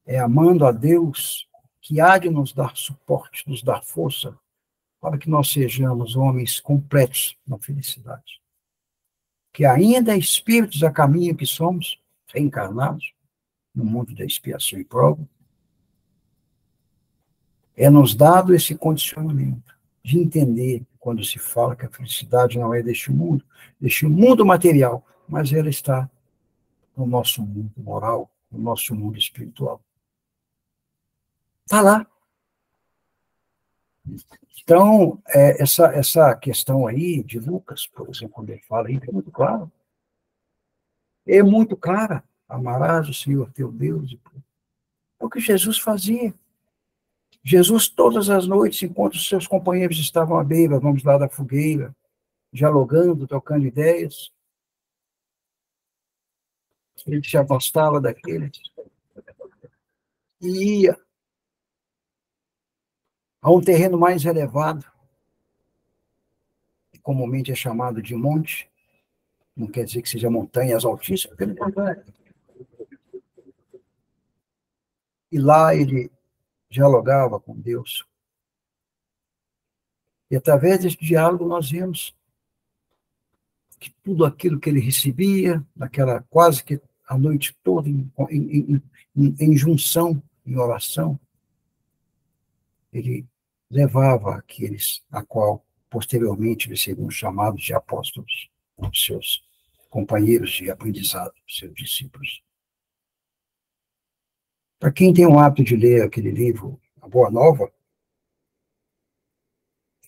É amando a Deus que há de nos dar suporte, nos dar força, para que nós sejamos homens completos na felicidade. Que ainda espíritos a caminho que somos, reencarnados, no mundo da expiação e prova, É nos dado esse condicionamento de entender, quando se fala que a felicidade não é deste mundo material, mas ela está no nosso mundo moral, no nosso mundo espiritual. Está lá. Então, essa questão aí de Lucas, por exemplo, quando ele fala aí, é muito claro. É muito clara. Amarás o Senhor teu Deus. É o que Jesus fazia. Jesus, todas as noites, enquanto os seus companheiros estavam à beira, vamos lá da fogueira, dialogando, trocando ideias, ele se afastava daqueles e ia a um terreno mais elevado, que comumente é chamado de monte, não quer dizer que seja montanhas altíssimas, pelo contrário. E lá ele dialogava com Deus. E através desse diálogo nós vemos que tudo aquilo que ele recebia, naquela quase que a noite toda em junção, em oração, ele levava aqueles a qual posteriormente eles seriam chamados de apóstolos, seus companheiros de aprendizado, seus discípulos. Para quem tem o hábito de ler aquele livro, A Boa Nova,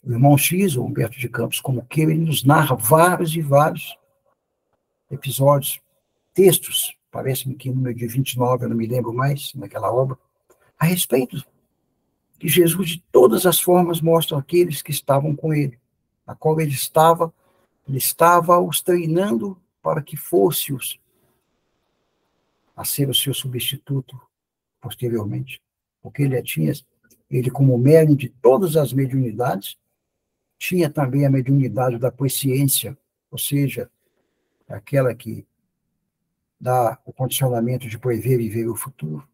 o irmão X, o Humberto de Campos, como que ele nos narra vários e vários episódios, textos, parece-me que número de 29, eu não me lembro mais, naquela obra, a respeito que Jesus, de todas as formas, mostra aqueles que estavam com ele, a qual ele estava os treinando para que fosse a ser o seu substituto posteriormente, porque ele como médium de todas as mediunidades, tinha também a mediunidade da presciência, ou seja, aquela que dá o condicionamento de prever e ver o futuro.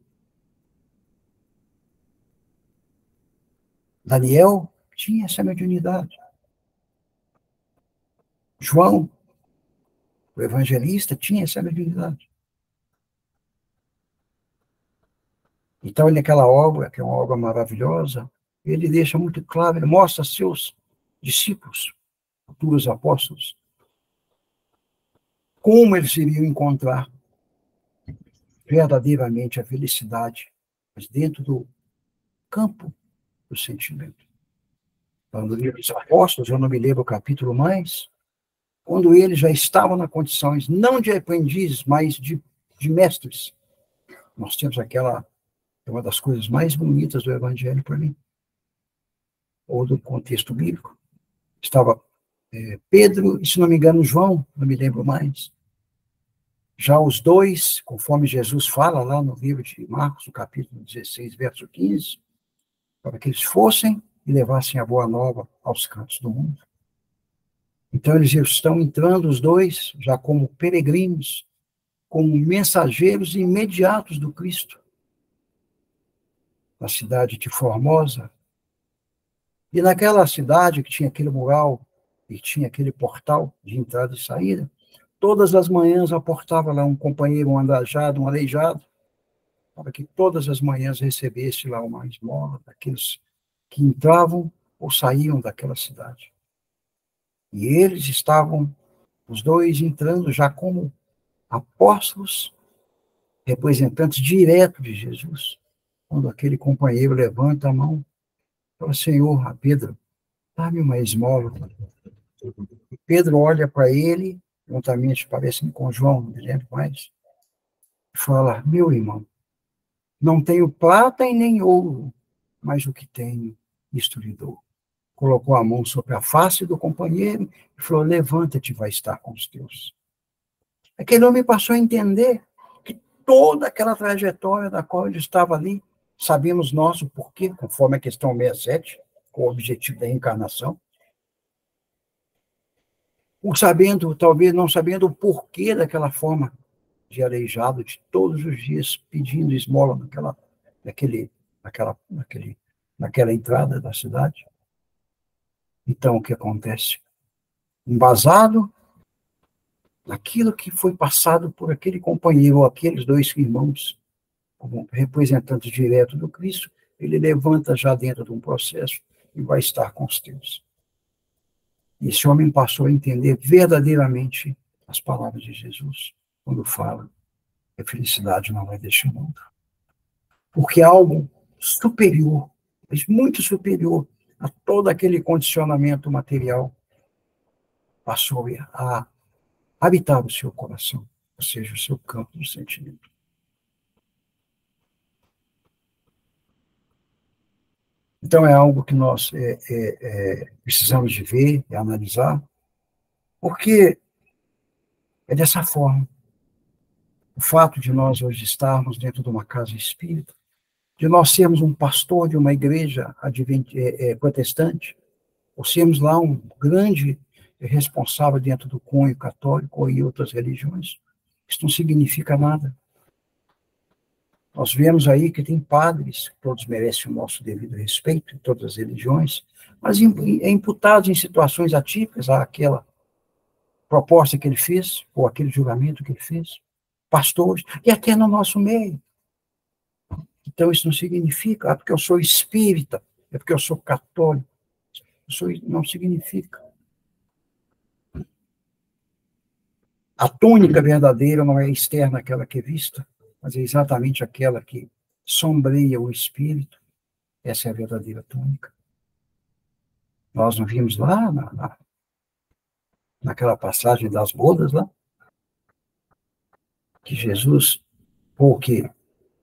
Daniel tinha essa mediunidade. João, o evangelista, tinha essa mediunidade. Então, naquela obra, que é uma obra maravilhosa, ele deixa muito claro, ele mostra a seus discípulos, futuros apóstolos, como eles iriam encontrar verdadeiramente a felicidade, mas dentro do campo do sentimento. Então, no livro dos apóstolos, eu não me lembro o capítulo mais, quando eles já estavam nas condições, não de aprendizes, mas de mestres. Nós temos uma das coisas mais bonitas do Evangelho para mim, ou do contexto bíblico. Estava Pedro, e se não me engano, João, não me lembro mais. Já os dois, conforme Jesus fala lá no livro de Marcos, no capítulo 16, verso 15, para que eles fossem e levassem a boa nova aos cantos do mundo. Então, eles estão entrando, os dois, já como peregrinos, como mensageiros imediatos do Cristo, na cidade de Formosa. E naquela cidade que tinha aquele mural e tinha aquele portal de entrada e saída, todas as manhãs aportava lá um companheiro, um andajado, um aleijado, para que todas as manhãs recebesse lá uma esmola daqueles que entravam ou saíam daquela cidade. E eles estavam, os dois, entrando já como apóstolos, representantes diretos de Jesus. Quando aquele companheiro levanta a mão, fala: Senhor, a Pedro, dá-me uma esmola. E Pedro olha para ele, juntamente, parece-me com João, não me lembro mais, e fala: meu irmão, não tenho prata e nem ouro, mas o que tenho, isto lhe dou. Colocou a mão sobre a face do companheiro e falou: levanta-te, vai estar com os teus. Aquele homem passou a entender que toda aquela trajetória da qual ele estava ali, sabemos nós o porquê, conforme a questão 67, com o objetivo da reencarnação, talvez não sabendo o porquê daquela forma de aleijado, de todos os dias pedindo esmola naquela entrada da cidade. Então, o que acontece? Embasado naquilo que foi passado por aquele companheiro, ou aqueles dois irmãos, como representantes diretos do Cristo, ele levanta já dentro de um processo e vai estar com os teus. E esse homem passou a entender verdadeiramente as palavras de Jesus, quando fala que a felicidade não é deste mundo. Porque algo superior, mas muito superior a todo aquele condicionamento material, passou a habitar o seu coração, ou seja, o seu campo de sentimento. Então é algo que nós precisamos de ver e analisar, porque é dessa forma. O fato de nós hoje estarmos dentro de uma casa espírita, de nós sermos um pastor de uma igreja protestante, ou sermos lá um grande responsável dentro do cunho católico ou em outras religiões, isso não significa nada. Nós vemos aí que tem padres, que todos merecem o nosso devido respeito, em todas as religiões, mas imputados em situações atípicas àquela proposta que ele fez, ou aquele julgamento que ele fez, pastores, e até no nosso meio. Então isso não significa, porque eu sou espírita, é porque eu sou católico. Não significa. A túnica verdadeira não é externa aquela que é vista, mas é exatamente aquela que sombreia o espírito. Essa é a verdadeira túnica. Nós não vimos lá, naquela passagem das bodas lá, que Jesus, ou que,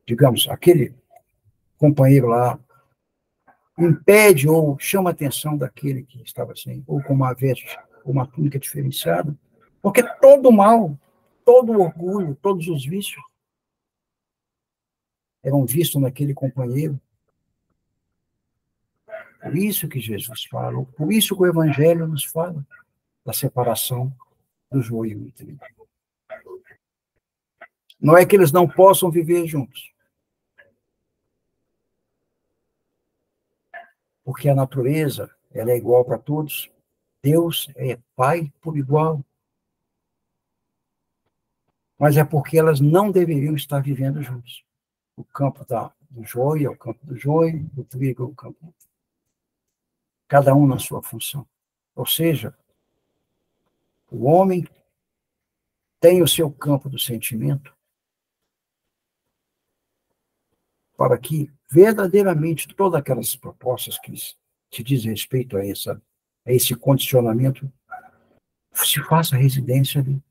digamos, aquele companheiro lá, impede ou chama a atenção daquele que estava sem, ou com uma veste, ou uma túnica diferenciada, porque todo o mal, todo o orgulho, todos os vícios eram vistos naquele companheiro. Por isso que Jesus fala, por isso que o Evangelho nos fala da separação do joio e do trigo. Não é que eles não possam viver juntos, porque a natureza ela é igual para todos. Deus é Pai por igual. Mas é porque elas não deveriam estar vivendo juntos. O campo do joio é o campo do joio, o trigo é o campo do trigo. Cada um na sua função. Ou seja, o homem tem o seu campo do sentimento para que verdadeiramente todas aquelas propostas que se diz respeito a esse condicionamento se faça residência ali.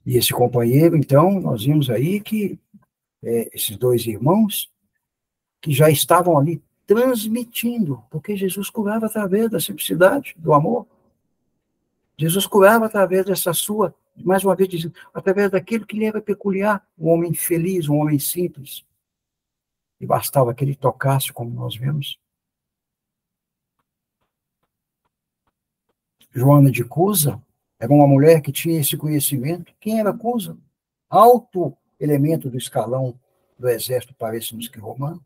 E esse companheiro, então, nós vimos aí que esses dois irmãos que já estavam ali transmitindo, porque Jesus curava através da simplicidade, do amor. Jesus curava através dessa sua, mais uma vez dizendo, através daquilo que lhe era peculiar, um homem feliz, um homem simples. E bastava que ele tocasse, como nós vemos. Joana de Cusa era uma mulher que tinha esse conhecimento. Quem era Cusa? Alto elemento do escalão do exército, parece-nos que romano.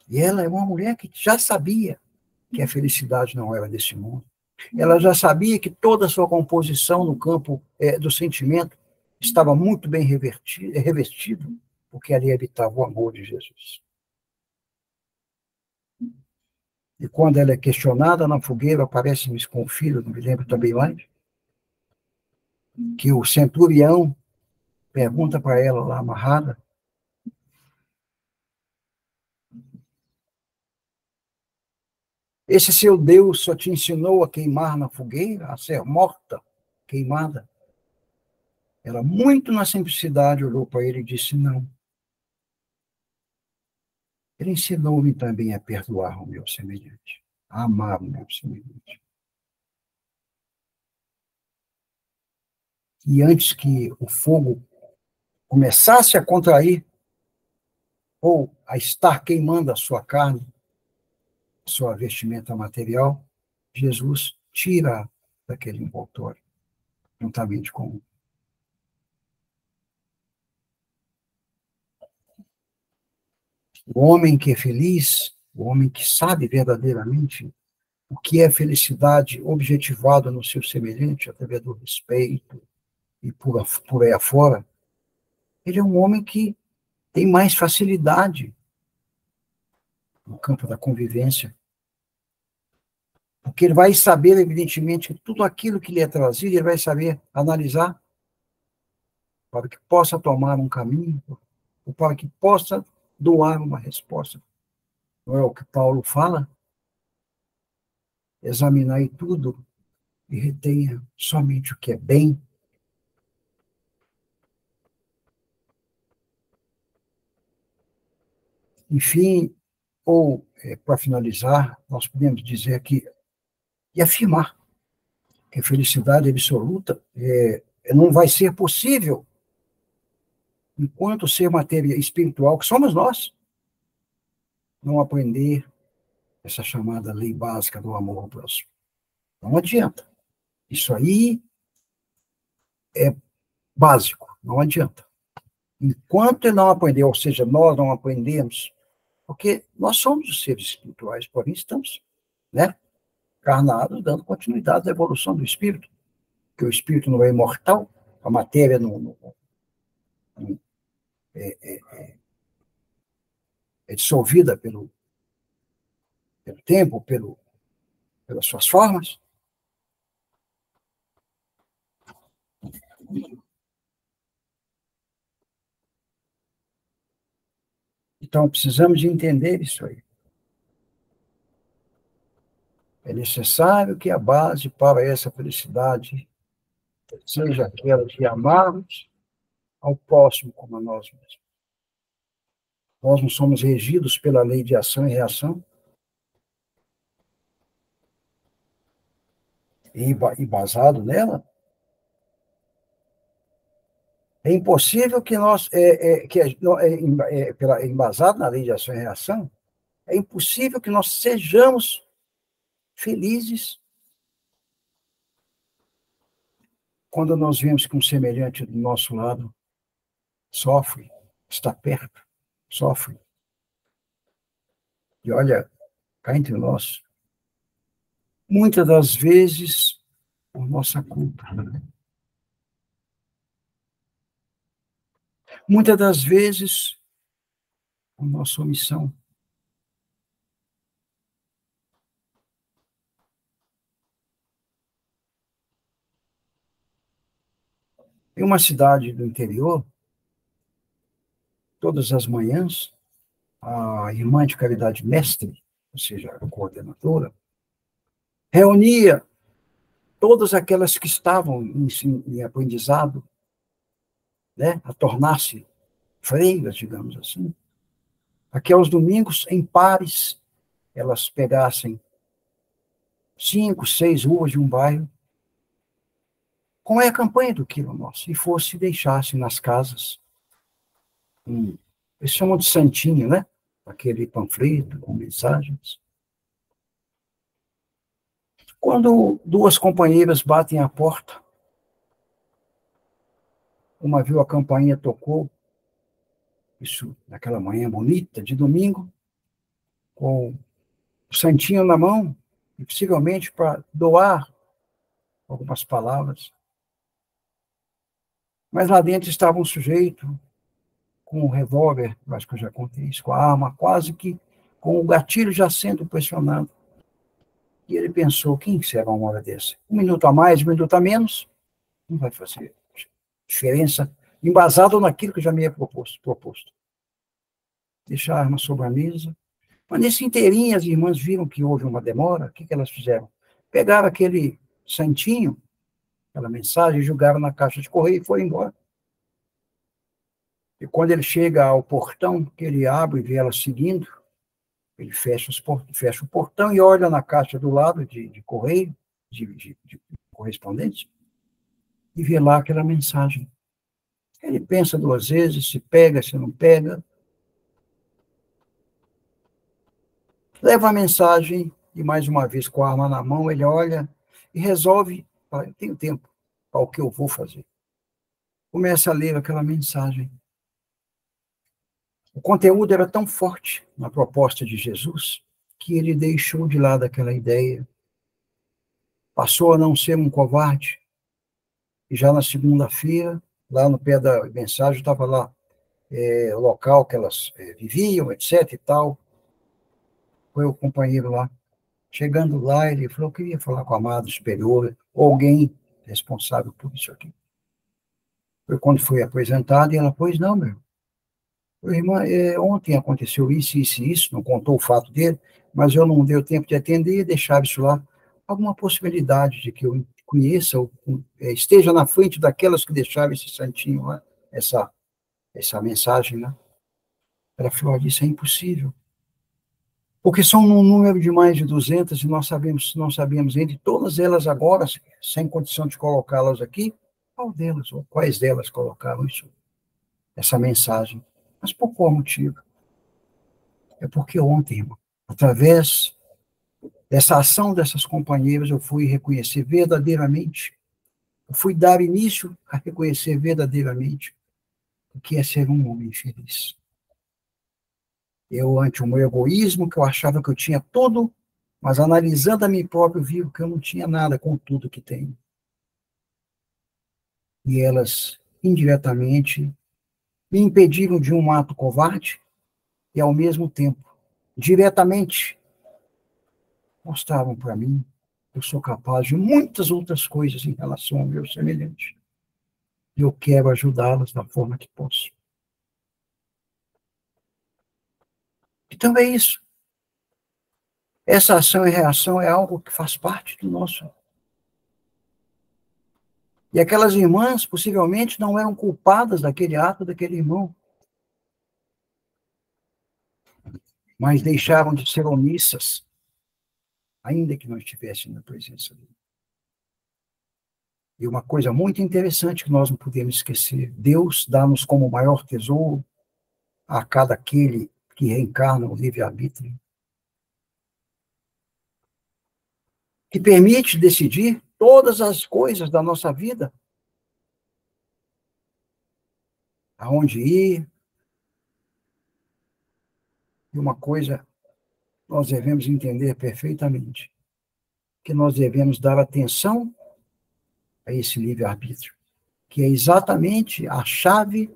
E ela é uma mulher que já sabia que a felicidade não era desse mundo. Ela já sabia que toda a sua composição no campo do sentimento estava muito bem revestido, porque ali habitava o amor de Jesus. E quando ela é questionada na fogueira, aparece-me com o filho, não me lembro também mais, que o centurião pergunta para ela lá amarrada, esse seu Deus só te ensinou a queimar na fogueira, a ser morta, queimada? Ela, muito na simplicidade, olhou para ele e disse, não. Ele ensinou-me também a perdoar o meu semelhante, a amar o meu semelhante. E antes que o fogo começasse a contrair, ou a estar queimando a sua carne, sua vestimenta material, Jesus tira daquele envoltório, juntamente com o homem que é feliz, o homem que sabe verdadeiramente o que é felicidade objetivada no seu semelhante, através do respeito, e por aí afora, ele é um homem que tem mais facilidade no campo da convivência, porque ele vai saber, evidentemente, que tudo aquilo que lhe é trazido, ele vai saber analisar para que possa tomar um caminho, ou para que possa doar uma resposta. Não é o que Paulo fala? Examinai tudo e retenha somente o que é bem. Enfim, ou, para finalizar, nós podemos dizer que, e afirmar, que a felicidade absoluta não vai ser possível enquanto ser matéria espiritual, que somos nós, não aprender essa chamada lei básica do amor ao próximo. Não adianta. Isso aí é básico, não adianta. Enquanto ele não aprender, ou seja, nós não aprendemos, porque nós somos os seres espirituais, porém estamos, né, encarnados, dando continuidade à evolução do espírito, que o espírito não é imortal, a matéria não é dissolvida pelo tempo, pelas suas formas. Então, precisamos de entender isso aí. É necessário que a base para essa felicidade seja aquela de amarmos ao próximo como a nós mesmos. Nós não somos regidos pela lei de ação e reação, e basado nela, é impossível que nós, embasado na lei de ação e reação, é impossível que nós sejamos felizes quando nós vemos que um semelhante do nosso lado sofre, está perto, sofre. E olha, cá entre nós, muitas das vezes, por nossa culpa. Muitas das vezes, por nossa omissão. Em uma cidade do interior, todas as manhãs, a irmã de caridade mestre, ou seja, a coordenadora, reunia todas aquelas que estavam em aprendizado, né, a tornar-se freiras, digamos assim, a que aos domingos, em pares, elas pegassem 5, 6 ruas de um bairro, como é a campanha do Quilo Nosso, e fosse deixassem nas casas, eles chamam de santinho, né? Aquele panfleto com mensagens. Quando duas companheiras batem à porta, uma viu a campainha, tocou, isso naquela manhã bonita de domingo, com o santinho na mão, e possivelmente para doar algumas palavras. Mas lá dentro estava um sujeito com um revólver, acho que eu já contei isso, com a arma, quase que com o gatilho já sendo pressionado. E ele pensou, quem será uma hora dessa? 1 minuto a mais, 1 minuto a menos, não vai fazer diferença, embasado naquilo que já me é proposto. Deixar a arma sobre a mesa. Mas nesse inteirinho, as irmãs viram que houve uma demora, o que elas fizeram? Pegaram aquele santinho, aquela mensagem, jogaram na caixa de correio e foram embora. E quando ele chega ao portão, que ele abre e vê ela seguindo, ele fecha o portão e olha na caixa do lado de correio, de correspondência, e vê lá aquela mensagem. Ele pensa 2 vezes, se pega, se não pega. Leva a mensagem e, mais uma vez, com a arma na mão, ele olha e resolve, eu tenho tempo para o que eu vou fazer. Começa a ler aquela mensagem. O conteúdo era tão forte na proposta de Jesus que ele deixou de lado aquela ideia. Passou a não ser um covarde. E já na segunda-feira, lá no pé da mensagem, estava lá o local que elas viviam, etc. e tal. Foi o companheiro lá. Chegando lá, ele falou que queria falar com a amada superior, ou alguém responsável por isso aqui. Foi quando foi apresentado, e ela, pois não, meu irmã, ontem aconteceu isso, isso e isso, não contou o fato dele, mas eu não dei tempo de atender e deixar isso lá. Alguma possibilidade de que eu conheça, ou esteja na frente daquelas que deixaram esse santinho lá, essa mensagem, né? Ela falou, isso é impossível. Porque são um número de mais de 200 e nós não sabemos entre todas elas agora, sem condição de colocá-las aqui, qual delas, ou quais delas colocaram isso, essa mensagem. Mas por qual motivo? É porque ontem, irmão, através dessa ação dessas companheiras, eu fui reconhecer verdadeiramente, eu fui dar início a reconhecer verdadeiramente o que é ser um homem feliz. Eu, ante o meu egoísmo, que eu achava que eu tinha tudo, mas analisando a mim próprio, vi que eu não tinha nada com tudo que tenho. E elas, indiretamente, me impediram de um ato covarde e, ao mesmo tempo, diretamente, mostraram para mim que eu sou capaz de muitas outras coisas em relação ao meu semelhante. E eu quero ajudá-las da forma que posso. Então é isso. Essa ação e reação é algo que faz parte do nosso. E aquelas irmãs, possivelmente, não eram culpadas daquele ato daquele irmão. Mas deixaram de ser omissas, ainda que não estivessem na presença dele. E uma coisa muito interessante que nós não podemos esquecer, Deus dá-nos como maior tesouro a cada aquele que reencarna o livre-arbítrio, que permite decidir todas as coisas da nossa vida, aonde ir. E uma coisa nós devemos entender perfeitamente, que nós devemos dar atenção a esse livre-arbítrio, que é exatamente a chave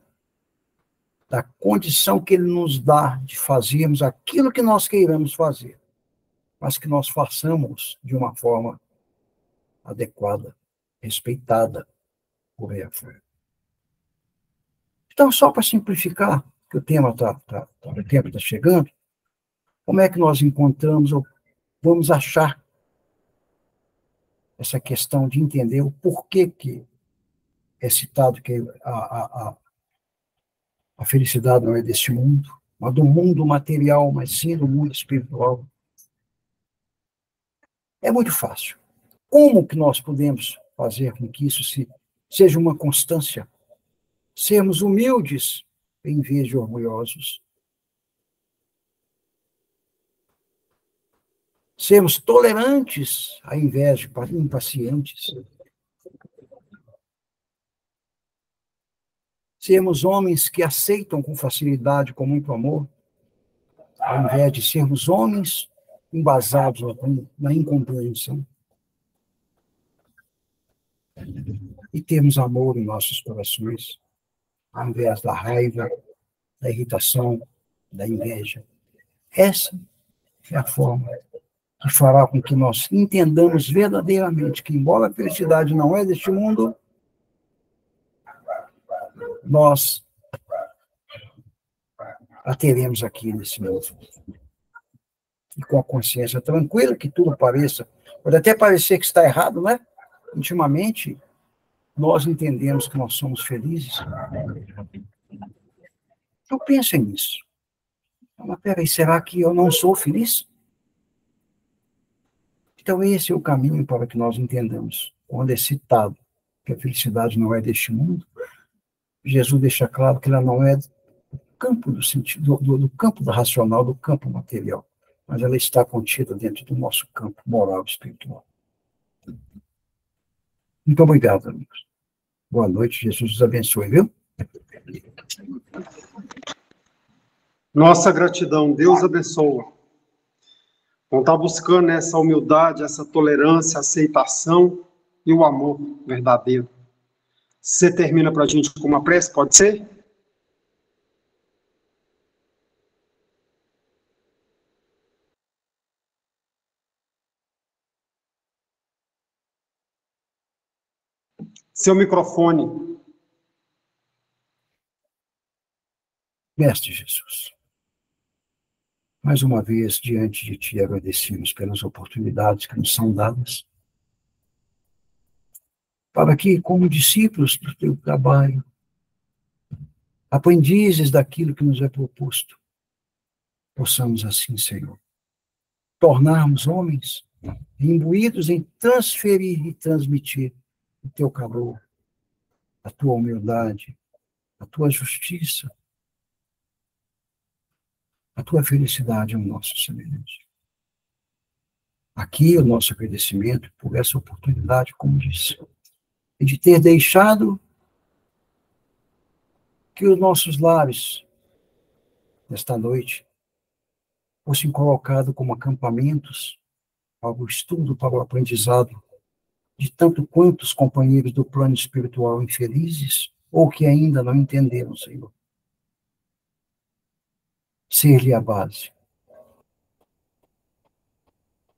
da condição que ele nos dá de fazermos aquilo que nós queiramos fazer, mas que nós façamos de uma forma adequada, respeitada por ele. Então, só para simplificar, que o tempo está chegando, como é que nós encontramos, ou vamos achar essa questão de entender o porquê que é citado que a felicidade não é deste mundo, mas do mundo material, mas sim do mundo espiritual. É muito fácil. Como que nós podemos fazer com que isso seja uma constância? Sermos humildes em vez de orgulhosos. Sermos tolerantes ao invés de impacientes. Sermos homens que aceitam com facilidade, com muito amor, ao invés de sermos homens embasados na incompreensão. E termos amor em nossos corações, ao invés da raiva, da irritação, da inveja. Essa é a forma que fará com que nós entendamos verdadeiramente que, embora a felicidade não é deste mundo, nós a teremos aqui nesse mundo. E com a consciência tranquila, que tudo pareça, pode até parecer que está errado, né? Intimamente, nós entendemos que nós somos felizes. Então, pensem nisso. Mas, peraí, será que eu não sou feliz? Então, esse é o caminho para que nós entendamos. Quando é citado que a felicidade não é deste mundo, Jesus deixa claro que ela não é do campo do sentido, do campo da racional, do campo material, mas ela está contida dentro do nosso campo moral e espiritual. Muito obrigado, amigos. Boa noite, Jesus os abençoe, viu? Nossa gratidão, Deus abençoa. Vão estar buscando essa humildade, essa tolerância, aceitação e o amor verdadeiro. Você termina para a gente com uma prece, pode ser? Seu microfone. Mestre Jesus, mais uma vez, diante de Ti, agradecemos pelas oportunidades que nos são dadas, para que, como discípulos do Teu trabalho, aprendizes daquilo que nos é proposto, possamos assim, Senhor, tornarmos homens imbuídos em transferir e transmitir o Teu calor, a Tua humildade, a Tua justiça, a Tua felicidade ao nosso semelhante. Aqui o nosso agradecimento por essa oportunidade, como disse, e de ter deixado que os nossos lares, nesta noite, fossem colocados como acampamentos para o estudo, para o aprendizado de tanto quantos companheiros do plano espiritual infelizes ou que ainda não entenderam, Senhor. Ser-lhe a base.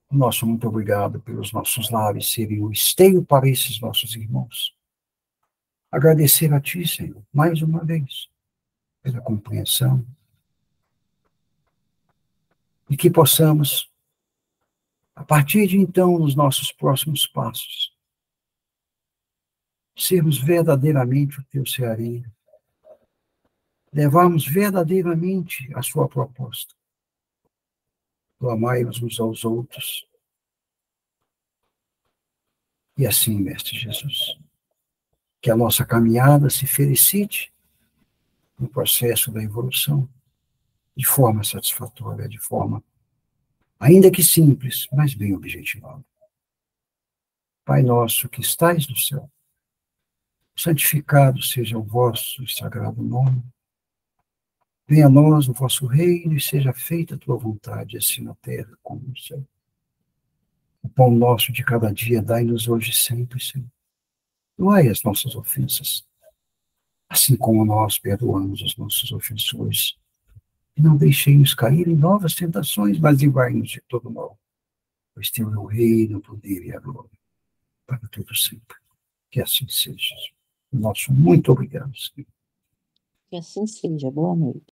Nosso muito obrigado pelos nossos lares serem o esteio para esses nossos irmãos. Agradecer a Ti, Senhor, mais uma vez, pela compreensão, e que possamos, a partir de então, nos nossos próximos passos, sermos verdadeiramente o Teu ceareiro, levarmos verdadeiramente a Sua proposta, do amai-nos uns aos outros. E assim, Mestre Jesus, que a nossa caminhada se felicite no processo da evolução, de forma satisfatória, de forma, ainda que simples, mas bem objetivada. Pai nosso que estais no céu, santificado seja o vosso sagrado nome. Venha a nós o vosso reino e seja feita a tua vontade, assim na terra como no céu. O pão nosso de cada dia dai-nos hoje sempre, Senhor. Perdoai as nossas ofensas, assim como nós perdoamos os nossos ofensores. E não deixemos cair em novas tentações, mas livrai-nos de todo mal. Pois teu é o reino, o poder e a glória, para todo sempre. Que assim seja. Nosso muito obrigado, Senhor. Que assim seja. Boa noite.